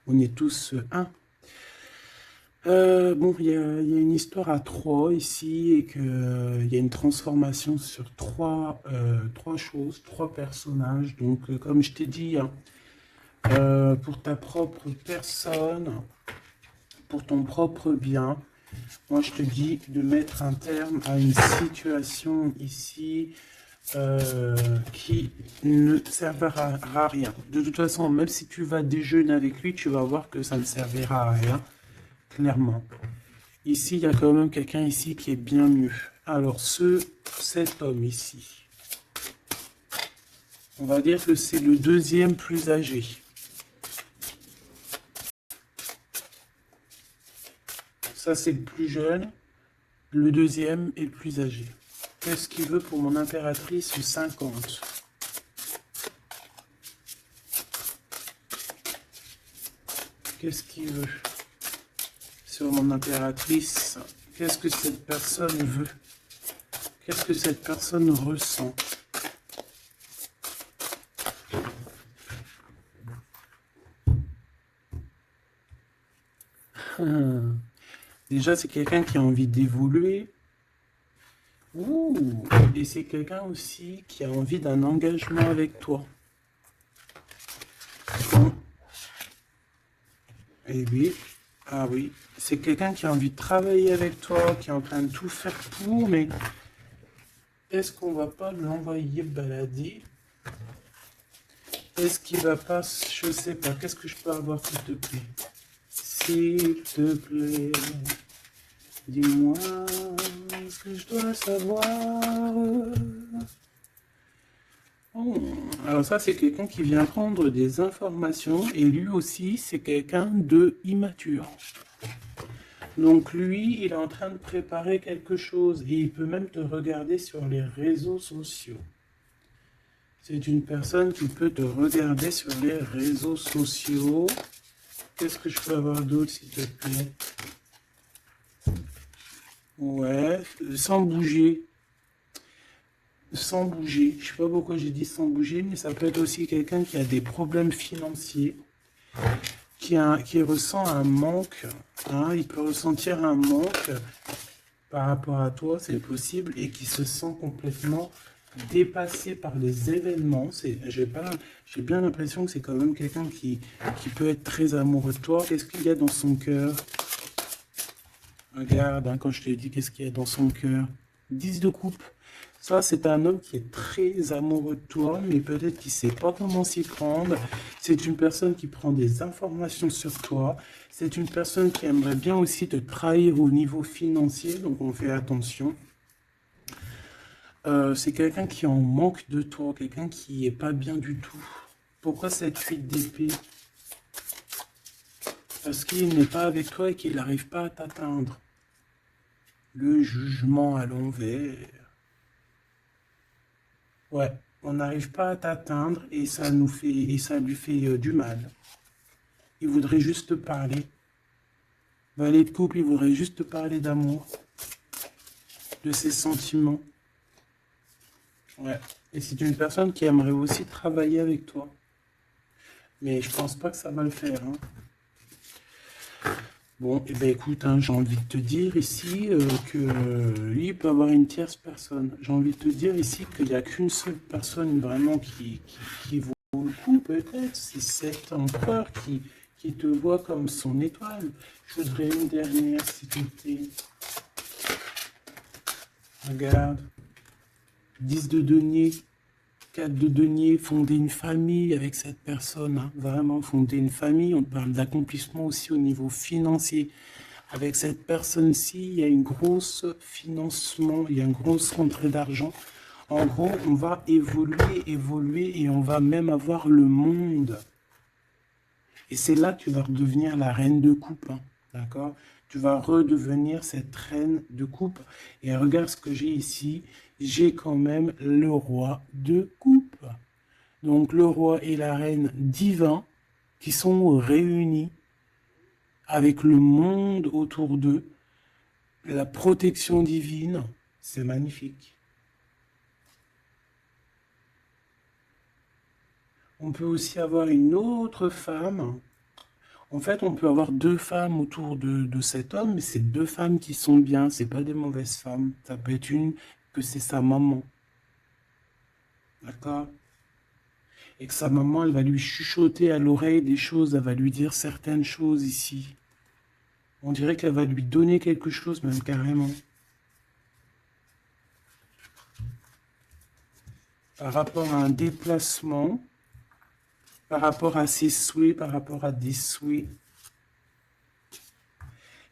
on est tous un. Bon, il y a une histoire à trois ici et il y a une transformation sur trois choses, trois personnages. Donc, comme je t'ai dit, hein, pour ta propre personne, pour ton propre bien, moi je te dis de mettre un terme à une situation ici qui ne servira à rien. De toute façon, même si tu vas déjeuner avec lui, tu vas voir que ça ne servira à rien, clairement. Ici, il y a quand même quelqu'un ici qui est bien mieux. Alors, cet homme ici, on va dire que c'est le deuxième plus âgé. Ça, c'est le plus jeune. Le deuxième est le plus âgé. Qu'est-ce qu'il veut pour mon impératrice 50? Qu'est-ce qu'il veut sur mon impératrice? Qu'est-ce que cette personne veut? Qu'est-ce que cette personne ressent? Déjà, c'est quelqu'un qui a envie d'évoluer, Ouh, et c'est quelqu'un aussi qui a envie d'un engagement avec toi. Et oui, ah oui, c'est quelqu'un qui a envie de travailler avec toi, qui est en train de tout faire pour, mais est-ce qu'on va pas l'envoyer balader? Est-ce qu'il va pas, je sais pas, qu'est-ce que je peux avoir s'il te plaît? S'il te plaît, dis-moi ce que je dois savoir. Oh, alors ça, c'est quelqu'un qui vient prendre des informations et lui aussi, c'est quelqu'un de immature. Donc lui, il est en train de préparer quelque chose et il peut même te regarder sur les réseaux sociaux. C'est une personne qui peut te regarder sur les réseaux sociaux. Qu'est-ce que je peux avoir d'autre, s'il te plaît? Ouais, sans bouger. Sans bouger. Je sais pas pourquoi j'ai dit sans bouger, mais ça peut être aussi quelqu'un qui a des problèmes financiers, qui ressent un manque. Hein, il peut ressentir un manque par rapport à toi, c'est possible, et qui se sent complètement dépassé par les événements. J'ai bien l'impression que c'est quand même quelqu'un qui peut être très amoureux de toi. Qu'est-ce qu'il y a dans son cœur? Regarde, hein, quand je te dis qu'est-ce qu'il y a dans son cœur. 10 de coupe. Ça, c'est un homme qui est très amoureux de toi, mais peut-être qu'il ne sait pas comment s'y prendre. C'est une personne qui prend des informations sur toi. C'est une personne qui aimerait bien aussi te trahir au niveau financier, donc on fait attention. C'est quelqu'un qui en manque de toi, quelqu'un qui est pas bien du tout. Pourquoi cette 8 d'épée? Parce qu'il n'est pas avec toi et qu'il n'arrive pas à t'atteindre. Le jugement à l'envers. Ouais, on n'arrive pas à t'atteindre et ça lui fait du mal. Il voudrait juste te parler. Valet de couple, il voudrait juste te parler d'amour, de ses sentiments. Ouais. Et c'est une personne qui aimerait aussi travailler avec toi. Mais je pense pas que ça va le faire. Hein. Bon, et ben écoute, hein, j'ai envie de te dire ici que lui il peut avoir une tierce personne. J'ai envie de te dire ici qu'il n'y a qu'une seule personne vraiment qui vaut le coup, peut-être. C'est cet empereur qui te voit comme son étoile. Je voudrais une dernière, s'il te plaît. Regarde. 10 de denier. 4 de denier, fonder une famille avec cette personne, hein, vraiment fonder une famille. On parle d'accomplissement aussi au niveau financier. Avec cette personne-ci, il y a une grosse financement, il y a une grosse rentrée d'argent. En gros, on va évoluer et on va même avoir le monde. Et c'est là que tu vas redevenir la reine de coupe, hein, d'accord? Tu vas redevenir cette reine de coupe. Et regarde ce que j'ai ici. J'ai quand même le roi de coupe. Donc le roi et la reine divins qui sont réunis avec le monde autour d'eux. La protection divine, c'est magnifique. On peut aussi avoir une autre femme. En fait, on peut avoir deux femmes autour de cet homme, mais c'est deux femmes qui sont bien, c'est pas des mauvaises femmes. Ça peut être une que c'est sa maman. D'accord? Et que sa maman, elle va lui chuchoter à l'oreille des choses, elle va lui dire certaines choses ici. On dirait qu'elle va lui donner quelque chose, même carrément. Par rapport à un déplacement, par rapport à ses souhaits, par rapport à des souhaits.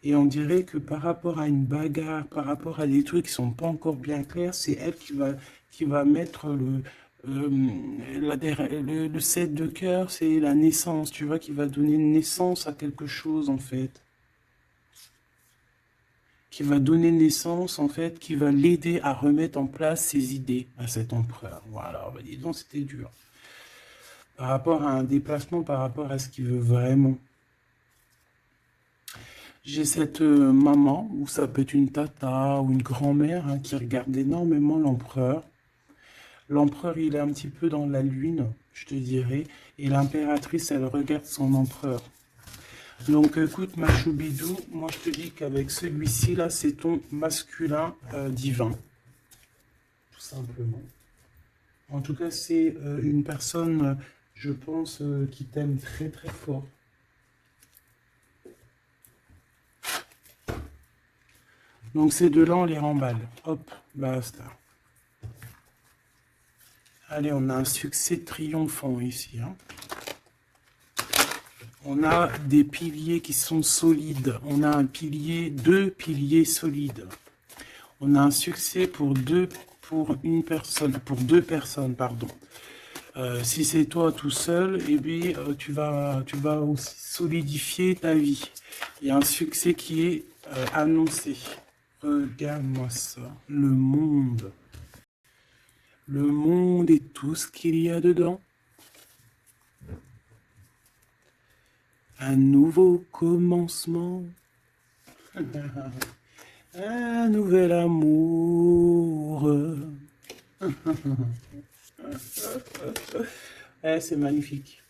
Et on dirait que par rapport à une bagarre, par rapport à des trucs qui sont pas encore bien clairs, c'est elle qui va mettre le 7 de cœur, c'est la naissance, tu vois, qui va donner naissance à quelque chose, en fait. Qui va donner naissance, en fait, qui va l'aider à remettre en place ses idées à cet empereur. Voilà, bah dis donc, c'était dur. Par rapport à un déplacement, par rapport à ce qu'il veut vraiment. J'ai cette maman, ou ça peut être une tata ou une grand-mère, hein, qui regarde énormément l'empereur. L'empereur, il est un petit peu dans la lune, je te dirais, et l'impératrice, elle regarde son empereur. Donc écoute, ma choubidou, moi je te dis qu'avec celui-ci, là, c'est ton masculin divin. simplement. En tout cas, c'est une personne, je pense, qui t'aime très très fort. Donc ces deux-là, on les remballe. Hop, basta. Allez, on a un succès triomphant ici. Hein. On a des piliers qui sont solides. On a un pilier, deux piliers solides. On a un succès pour deux personnes, pardon. Si c'est toi tout seul, eh bien, tu vas aussi solidifier ta vie. Il y a un succès qui est annoncé. Regarde-moi ça, le monde. Le monde et tout ce qu'il y a dedans. Un nouveau commencement. Un nouvel amour. C'est magnifique.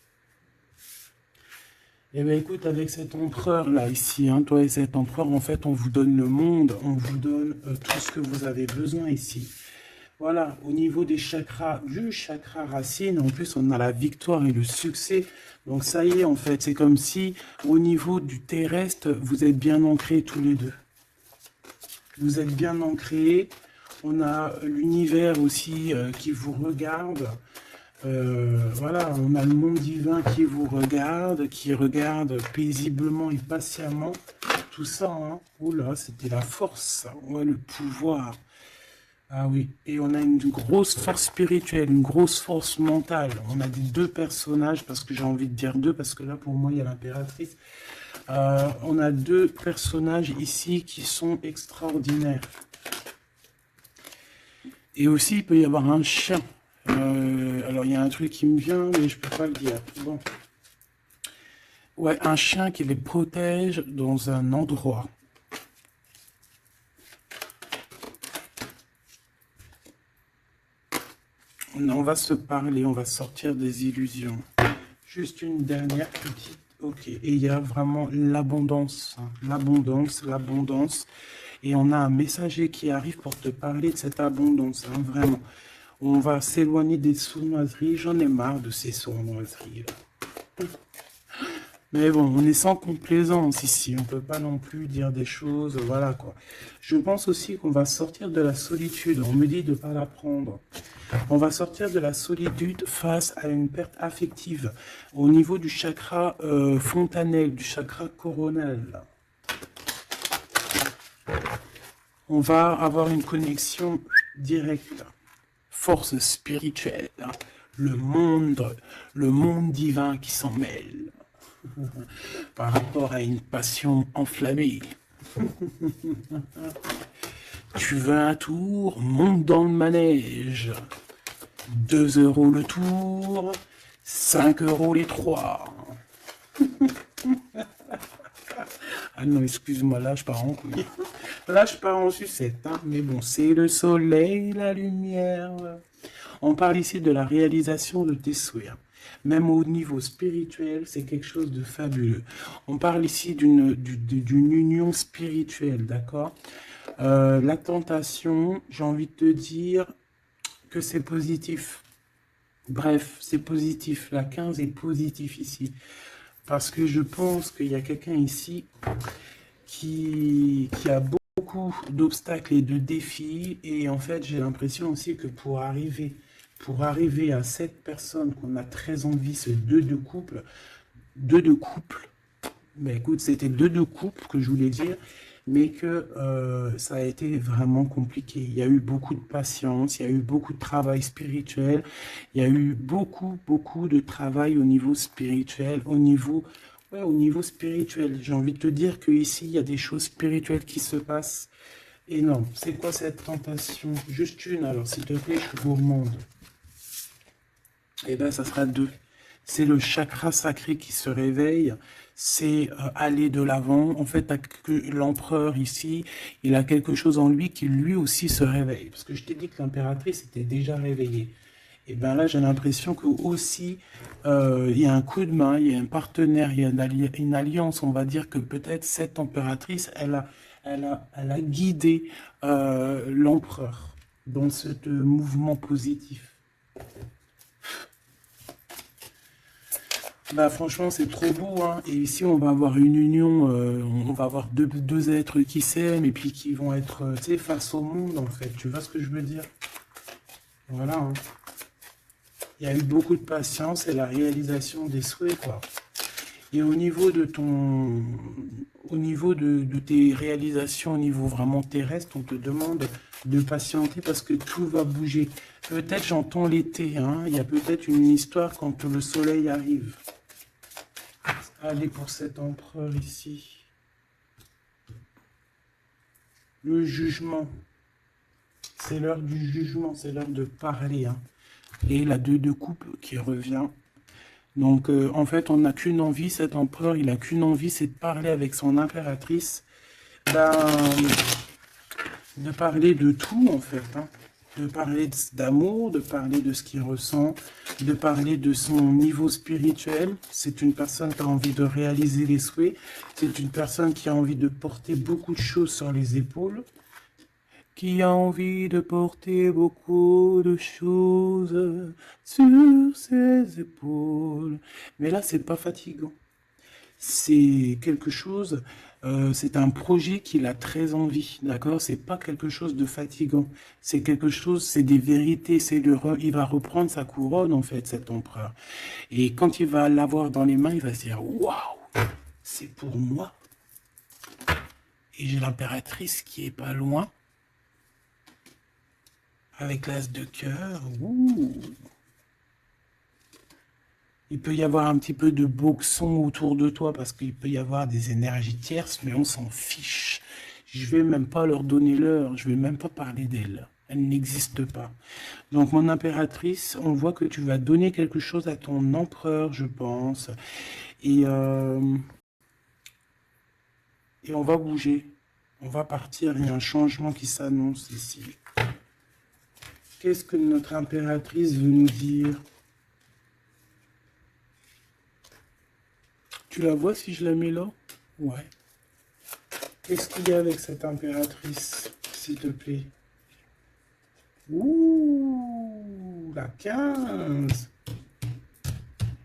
Eh bien écoute, avec cet empereur là ici, hein, toi et cet empereur, en fait, on vous donne le monde, on vous donne tout ce que vous avez besoin ici. Voilà, au niveau des chakras, du chakra racine, en plus on a la victoire et le succès. Donc ça y est, en fait, c'est comme si au niveau du terrestre, vous êtes bien ancrés tous les deux. Vous êtes bien ancrés. On a l'univers aussi qui vous regarde. Voilà, on a le monde divin qui vous regarde, qui regarde paisiblement et patiemment. Tout ça, hein. Oula, c'était la force, ouais, le pouvoir. Ah oui, et on a une grosse force spirituelle, une grosse force mentale. On a des deux personnages, parce que j'ai envie de dire deux, parce que là, pour moi, il y a l'impératrice. On a deux personnages ici qui sont extraordinaires. Et aussi, il peut y avoir un chien. Alors, il y a un truc qui me vient, mais je peux pas le dire. Bon. Ouais, un chien qui les protège dans un endroit. On va se parler, on va sortir des illusions. Juste une dernière petite. Ok, et il y a vraiment l'abondance, hein. L'abondance, l'abondance. Et on a un messager qui arrive pour te parler de cette abondance, hein, vraiment. On va s'éloigner des sournoiseries. J'en ai marre de ces sournoiseries. Là. Mais bon, on est sans complaisance ici. On ne peut pas non plus dire des choses. Voilà quoi. Je pense aussi qu'on va sortir de la solitude. On me dit de ne pas la prendre. On va sortir de la solitude face à une perte affective au niveau du chakra fontanelle, du chakra coronal. On va avoir une connexion directe, force spirituelle, le monde divin qui s'en mêle par rapport à une passion enflammée. Tu veux un tour? Monte dans le manège. 2 € le tour, 5 € les 3. Ah non, excuse-moi, là je pars en couille. Là je pars en sucette, hein. Mais bon, c'est le soleil, la lumière. On parle ici de la réalisation de tes souhaits. Même au niveau spirituel, c'est quelque chose de fabuleux. On parle ici d'une union spirituelle, d'accord? La tentation, j'ai envie de te dire que c'est positif. Bref, c'est positif. La 15 est positif ici. Parce que je pense qu'il y a quelqu'un ici qui a beaucoup d'obstacles et de défis. Et en fait, j'ai l'impression aussi que pour arriver à cette personne qu'on a très envie, ce deux de couple, ben écoute, c'était deux de couple que je voulais dire, mais que ça a été vraiment compliqué. Il y a eu beaucoup de patience, il y a eu beaucoup de travail spirituel, il y a eu beaucoup de travail au niveau spirituel, au niveau spirituel. J'ai envie de te dire qu'ici, il y a des choses spirituelles qui se passent. Et non, c'est quoi cette tentation? Juste une, alors, s'il te plaît, je suis gourmande. Eh bien, ça sera 2. C'est le chakra sacré qui se réveille, c'est aller de l'avant. En fait, l'empereur ici, il a quelque chose en lui qui lui aussi se réveille. Parce que je t'ai dit que l'impératrice était déjà réveillée. Et bien là, j'ai l'impression que aussi, il y a un coup de main, il y a un partenaire, il y a une alliance. On va dire que peut-être cette impératrice, elle a guidé l'empereur dans ce mouvement positif. Bah franchement c'est trop beau hein. Et ici on va avoir une union, on va avoir deux êtres qui s'aiment et puis qui vont être tu sais, face au monde en fait, tu vois ce que je veux dire? Voilà hein. Il y a eu beaucoup de patience et la réalisation des souhaits quoi. Et au niveau de tes réalisations au niveau vraiment terrestre, on te demande de patienter parce que tout va bouger. Peut-être j'entends l'été, hein. Il y a peut-être une histoire quand le soleil arrive. Allez pour cet empereur ici. Le jugement. C'est l'heure du jugement, c'est l'heure de parler. Hein. Et la 2 de coupe qui revient. Donc en fait, on n'a qu'une envie, cet empereur, il n'a qu'une envie, c'est de parler avec son impératrice. Ben, de parler de tout en fait. Hein. De parler d'amour, de parler de ce qu'il ressent, de parler de son niveau spirituel. C'est une personne qui a envie de réaliser les souhaits. C'est une personne qui a envie de porter beaucoup de choses sur les épaules. Qui a envie de porter beaucoup de choses sur ses épaules. Mais là, c'est pas fatigant. C'est quelque chose, c'est un projet qu'il a très envie, d'accord? C'est pas quelque chose de fatigant. C'est quelque chose, c'est des vérités. Il va reprendre sa couronne en fait, cet empereur. Et quand il va l'avoir dans les mains, il va se dire waouh, c'est pour moi. Et j'ai l'impératrice qui est pas loin. Avec l'as de cœur, il peut y avoir un petit peu de boxon autour de toi parce qu'il peut y avoir des énergies tierces, mais on s'en fiche. Je vais même pas leur donner l'heure, je vais même pas parler d'elle. Elle n'existe pas. Donc mon impératrice, on voit que tu vas donner quelque chose à ton empereur, je pense. Et on va bouger. On va partir, il y a un changement qui s'annonce ici. Qu'est-ce que notre impératrice veut nous dire? Tu la vois si je la mets là? Ouais. Qu'est-ce qu'il y a avec cette impératrice, s'il te plaît? Ouh, la 15.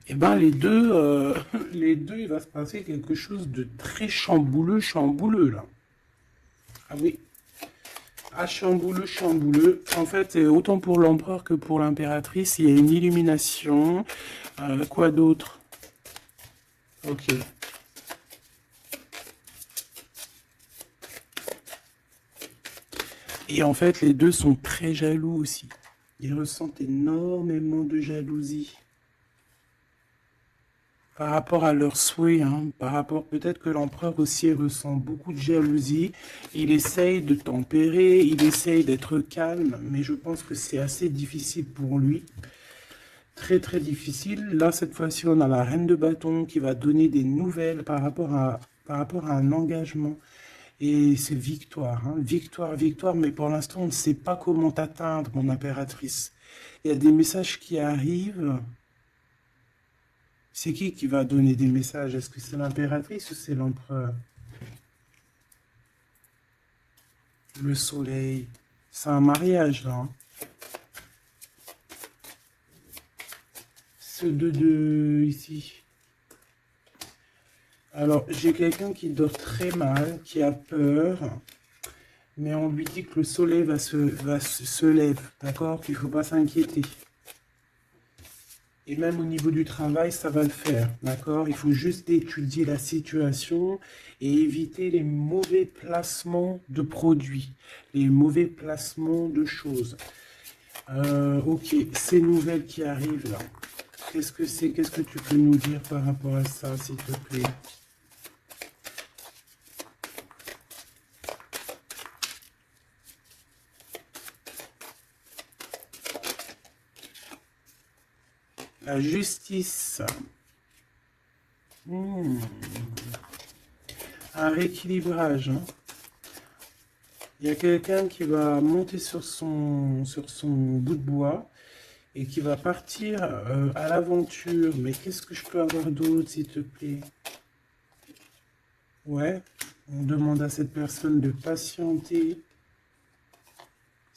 Eh ben les deux, les deux, il va se passer quelque chose de très chambouleux, là. Ah oui. Ah, chambouleux. En fait, autant pour l'empereur que pour l'impératrice, il y a une illumination. Quoi d'autre? Ok. Et en fait, les deux sont très jaloux aussi. Ils ressentent énormément de jalousie. Par rapport à leurs souhaits, hein, par rapport peut-être que l'empereur aussi ressent beaucoup de jalousie. Il essaye de tempérer, il essaye d'être calme, mais je pense que c'est assez difficile pour lui. Très très difficile. Là, cette fois-ci, on a la reine de bâton qui va donner des nouvelles par rapport à un engagement. Et c'est victoire, hein. Victoire, mais pour l'instant, on ne sait pas comment t'atteindre, mon impératrice. Il y a des messages qui arrivent. C'est qui va donner des messages? Est-ce que c'est l'impératrice ou c'est l'empereur? Le soleil. C'est un mariage, là. Hein. Ce 2 ici. Alors, j'ai quelqu'un qui dort très mal, qui a peur, mais on lui dit que le soleil se lève, d'accord? Qu'il ne faut pas s'inquiéter. Et même au niveau du travail, ça va le faire, d'accord? Il faut juste étudier la situation et éviter les mauvais placements de produits, les mauvais placements de choses. Ok, ces nouvelles qui arrivent là, qu'est-ce que c'est? Qu'est-ce que tu peux nous dire par rapport à ça, s'il te plaît? La justice. Un rééquilibrage. Hein. Il y a quelqu'un qui va monter sur son bout de bois et qui va partir à l'aventure. Mais qu'est-ce que je peux avoir d'autre, s'il te plaît? Ouais, on demande à cette personne de patienter.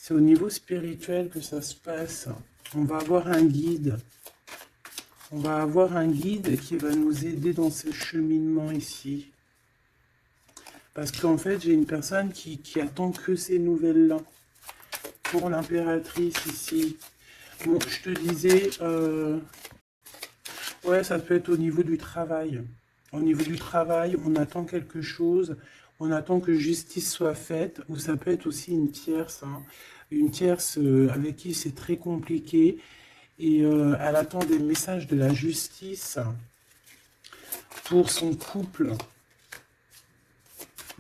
C'est au niveau spirituel que ça se passe. On va avoir un guide. On va avoir un guide qui va nous aider dans ce cheminement ici. Parce qu'en fait, j'ai une personne qui attend que ces nouvelles-là. Pour l'impératrice ici. Bon, je te disais, ouais, ça peut être au niveau du travail. Au niveau du travail, on attend quelque chose, on attend que justice soit faite, ou ça peut être aussi une tierce, hein. Une tierce avec qui c'est très compliqué, et elle attend des messages de la justice pour son couple.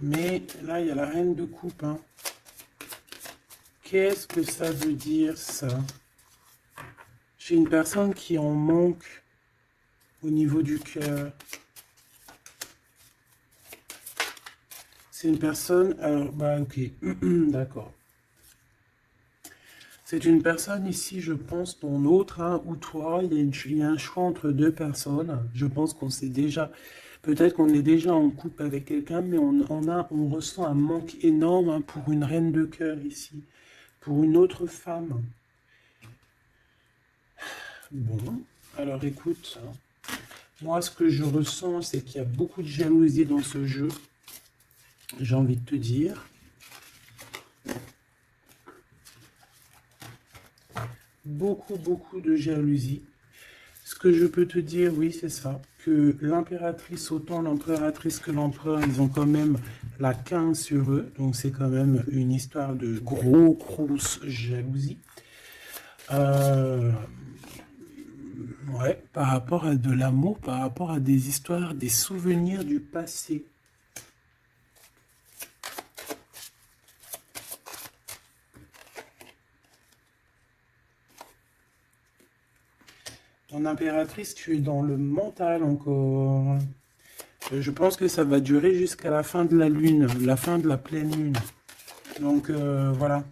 Mais là, il y a la reine de coupe, hein. Qu'est-ce que ça veut dire, ça? J'ai une personne qui en manque au niveau du cœur. C'est une personne... Alors, bah ok, d'accord. C'est une personne ici, je pense, ton autre, hein, ou toi, il y a un choix entre deux personnes. Je pense qu'on sait déjà... Peut-être qu'on est déjà en couple avec quelqu'un, mais on ressent un manque énorme, hein, pour une reine de cœur ici. Pour une autre femme. Bon, alors écoute, hein. Moi, ce que je ressens, c'est qu'il y a beaucoup de jalousie dans ce jeu. J'ai envie de te dire. Beaucoup de jalousie. Ce que je peux te dire, oui, c'est ça. Que l'impératrice, autant l'impératrice que l'empereur, ils ont quand même la 15 sur eux. Donc, c'est quand même une histoire de grosse jalousie. Ouais, par rapport à de l'amour, par rapport à des histoires, des souvenirs du passé. Ton impératrice, tu es dans le mental encore. Je pense que ça va durer jusqu'à la fin de la lune, la fin de la pleine lune. Donc voilà.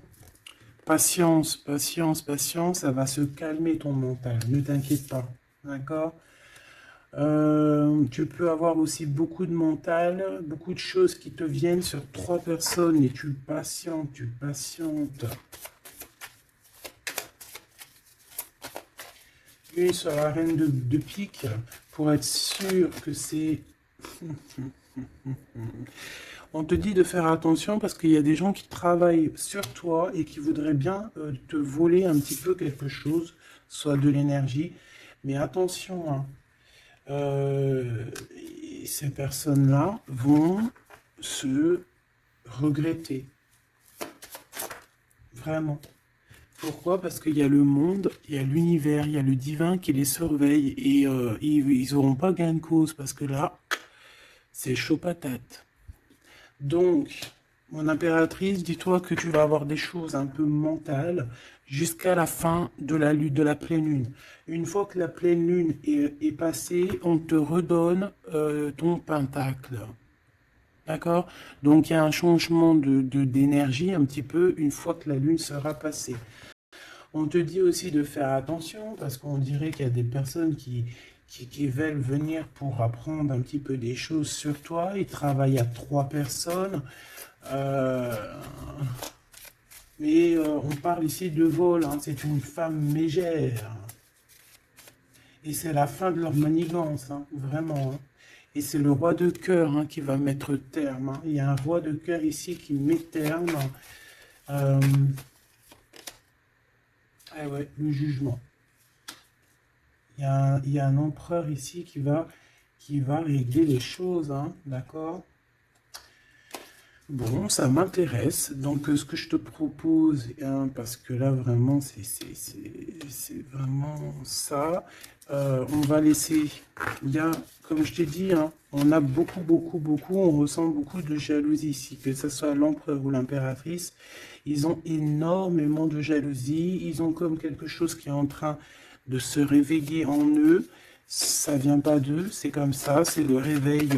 Patience, ça va se calmer ton mental. Ne t'inquiète pas. D'accord? Tu peux avoir aussi beaucoup de mental, beaucoup de choses qui te viennent sur 3 personnes et tu patientes, tu patientes. Une sur la reine de pique pour être sûr que c'est... On te dit de faire attention parce qu'il y a des gens qui travaillent sur toi et qui voudraient bien te voler un petit peu quelque chose, soit de l'énergie. Mais attention, hein, ces personnes-là vont se regretter. Vraiment. Pourquoi? Parce qu'il y a le monde, il y a l'univers, il y a le divin qui les surveille et ils n'auront pas gain de cause parce que là, c'est chaud patate. Donc, mon impératrice, dis-toi que tu vas avoir des choses un peu mentales jusqu'à la fin de la lune, de la pleine lune. Une fois que la pleine lune est passée, on te redonne ton pentacle. D'accord? Donc, il y a un changement d'énergie un petit peu une fois que la lune sera passée. On te dit aussi de faire attention parce qu'on dirait qu'il y a des personnes qui veulent venir pour apprendre un petit peu des choses sur toi. Ils travaillent à 3 personnes. Mais on parle ici de vol, hein. C'est une femme mégère. Et c'est la fin de leur manigance, hein, vraiment, hein. Et c'est le roi de cœur, hein, qui va mettre terme, hein. Il y a un roi de cœur ici qui met terme. Ah ouais, le jugement. Il y a un empereur ici qui va régler les choses, hein, d'accord? Bon, ça m'intéresse. Donc, ce que je te propose, hein, parce que là, vraiment, c'est vraiment ça. On va laisser... Il y a, comme je t'ai dit, hein, on a on ressent beaucoup de jalousie ici, que ce soit l'empereur ou l'impératrice. Ils ont énormément de jalousie. Ils ont comme quelque chose qui est en train de se réveiller en eux. Ça vient pas d'eux, c'est comme ça. C'est le réveil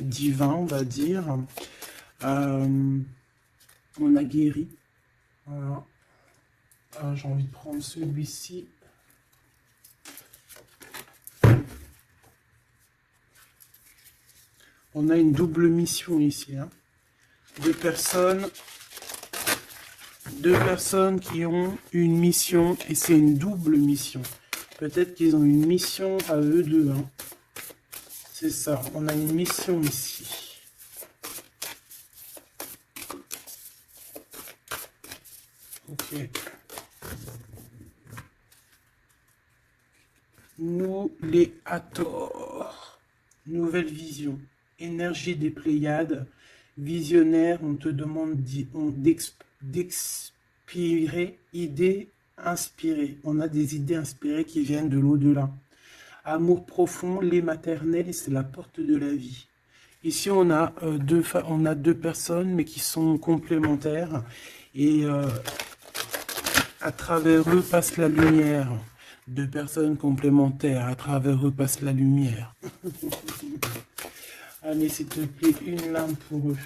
divin, on va dire. On a guéri. Voilà. J'ai envie de prendre celui-ci. On a une double mission ici, hein. Deux personnes deux personnes qui ont une mission, et c'est une double mission. Peut-être qu'ils ont une mission à eux deux. Hein. C'est ça, on a une mission ici. Ok. Nous les Hathor. Nouvelle vision. Énergie des Pléiades. Visionnaire, on te demande d'expirer, idées inspirées. On a des idées inspirées qui viennent de l'au-delà. Amour profond, lait maternel, c'est la porte de la vie. Ici, on a deux personnes, mais qui sont complémentaires. Et à travers eux passe la lumière. Deux personnes complémentaires, à travers eux passe la lumière. Allez, s'il te plaît, une lame pour eux.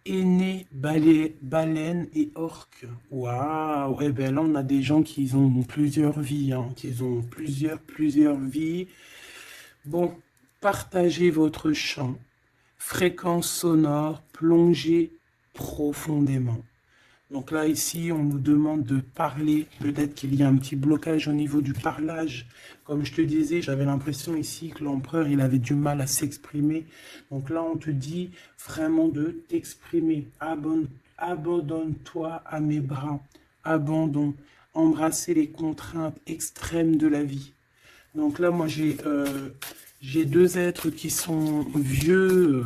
Aîné, baleine et orque. Waouh! Eh bien là, on a des gens qui ont plusieurs vies, hein, qui ont plusieurs vies. Bon, partagez votre chant. Fréquence sonore, plongez profondément. Donc là, ici, on nous demande de parler. Peut-être qu'il y a un petit blocage au niveau du parlage. Comme je te disais, j'avais l'impression ici que l'empereur, il avait du mal à s'exprimer. Donc là, on te dit vraiment de t'exprimer. Abandonne-toi à mes bras. Abandon. Embrasser les contraintes extrêmes de la vie. Donc là, moi, j'ai deux êtres qui sont vieux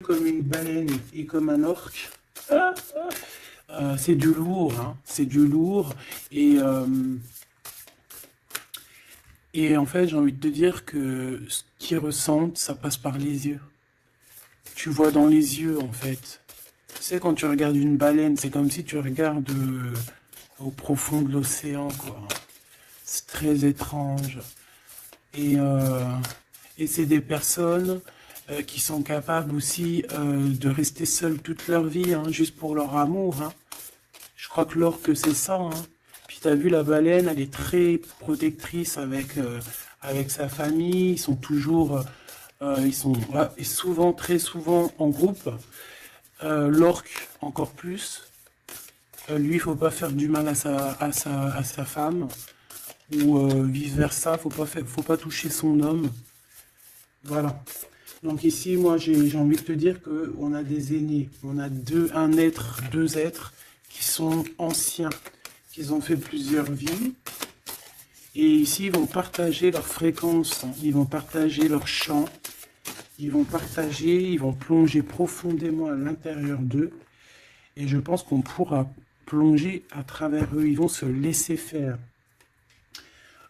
comme une baleine et comme un orque. C'est du lourd, hein. C'est du lourd. Et en fait, j'ai envie de te dire que ce qu'ils ressentent, ça passe par les yeux. Tu vois dans les yeux, en fait. Tu sais, quand tu regardes une baleine, c'est comme si tu regardes au profond de l'océan, quoi. C'est très étrange. Et c'est des personnes qui sont capables aussi de rester seules toute leur vie, hein, juste pour leur amour. Hein. Je crois que l'orque, c'est ça. Hein. Puis tu as vu, la baleine, elle est très protectrice avec sa famille. Ils sont toujours, et souvent, très souvent en groupe. L'orque, encore plus. Lui, il faut pas faire du mal à sa femme. Ou vice-versa, faut pas toucher son homme. Voilà. Donc ici, moi, j'ai envie de te dire qu'on a des aînés. On a deux êtres qui sont anciens, qui ont fait plusieurs vies. Et ici, ils vont partager leur fréquence, hein. Ils vont partager leur chant. Ils vont plonger profondément à l'intérieur d'eux. Et je pense qu'on pourra plonger à travers eux. Ils vont se laisser faire.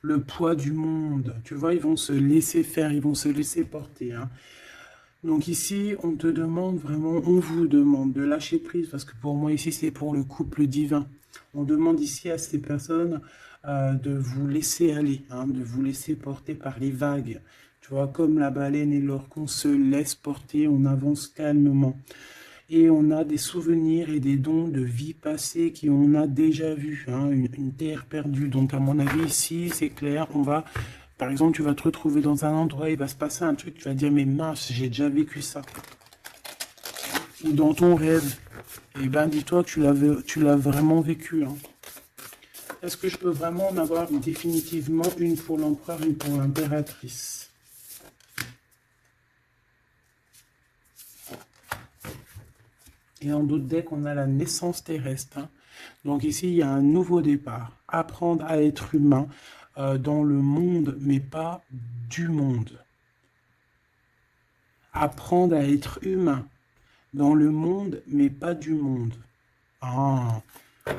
Le poids du monde, tu vois, ils vont se laisser faire, ils vont se laisser porter. Hein. Donc ici, on te demande vraiment, on vous demande de lâcher prise, parce que pour moi ici, c'est pour le couple divin. On demande ici à ces personnes de vous laisser aller, hein, de vous laisser porter par les vagues. Tu vois, comme la baleine et l'orque, on se laisse porter, on avance calmement. Et on a des souvenirs et des dons de vie passée qu'on a déjà vus, hein, une terre perdue. Donc à mon avis ici, c'est clair, par exemple, tu vas te retrouver dans un endroit, il va se passer un truc, tu vas dire, mais mince, j'ai déjà vécu ça. Ou dans ton rêve, eh ben dis-toi que tu l'as vraiment vécu. Hein. Est-ce que je peux vraiment en avoir définitivement une pour l'empereur, une pour l'impératrice? Et en d'autres decks, on a la naissance terrestre. Hein. Donc ici, il y a un nouveau départ. Apprendre à être humain dans le monde, mais pas du monde. Apprendre à être humain dans le monde, mais pas du monde. Ah,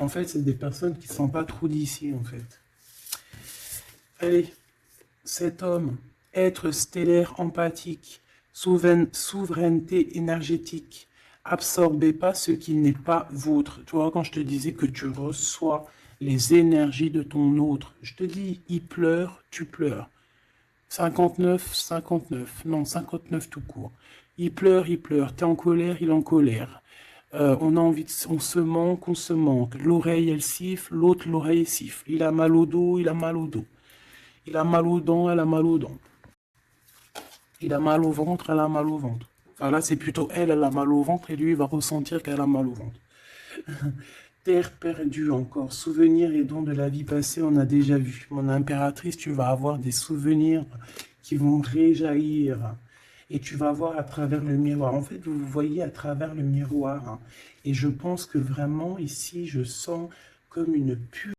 en fait, c'est des personnes qui ne sont pas trop d'ici, en fait. Allez, cet homme, être stellaire empathique, souveraineté énergétique, absorbez pas ce qui n'est pas vôtre. Tu vois, quand je te disais que tu reçois les énergies de ton autre, je te dis, il pleure, tu pleures. 59, 59, non, 59 tout court. Il pleure, t'es en colère, il est en colère. On a envie on se manque, on se manque. L'oreille, elle siffle, l'autre, l'oreille siffle. Il a mal au dos, il a mal au dos. Il a mal aux dents, elle a mal aux dents. Il a mal au ventre, elle a mal au ventre. Enfin là, c'est plutôt elle, elle a mal au ventre et lui, il va ressentir qu'elle a mal au ventre. Terre perdue encore, souvenirs et dons de la vie passée, on a déjà vu. Mon impératrice, tu vas avoir des souvenirs qui vont réjaillir. Et tu vas voir à travers le miroir. En fait, vous vous voyez à travers le miroir. Et je pense que vraiment, ici, je sens comme une puissance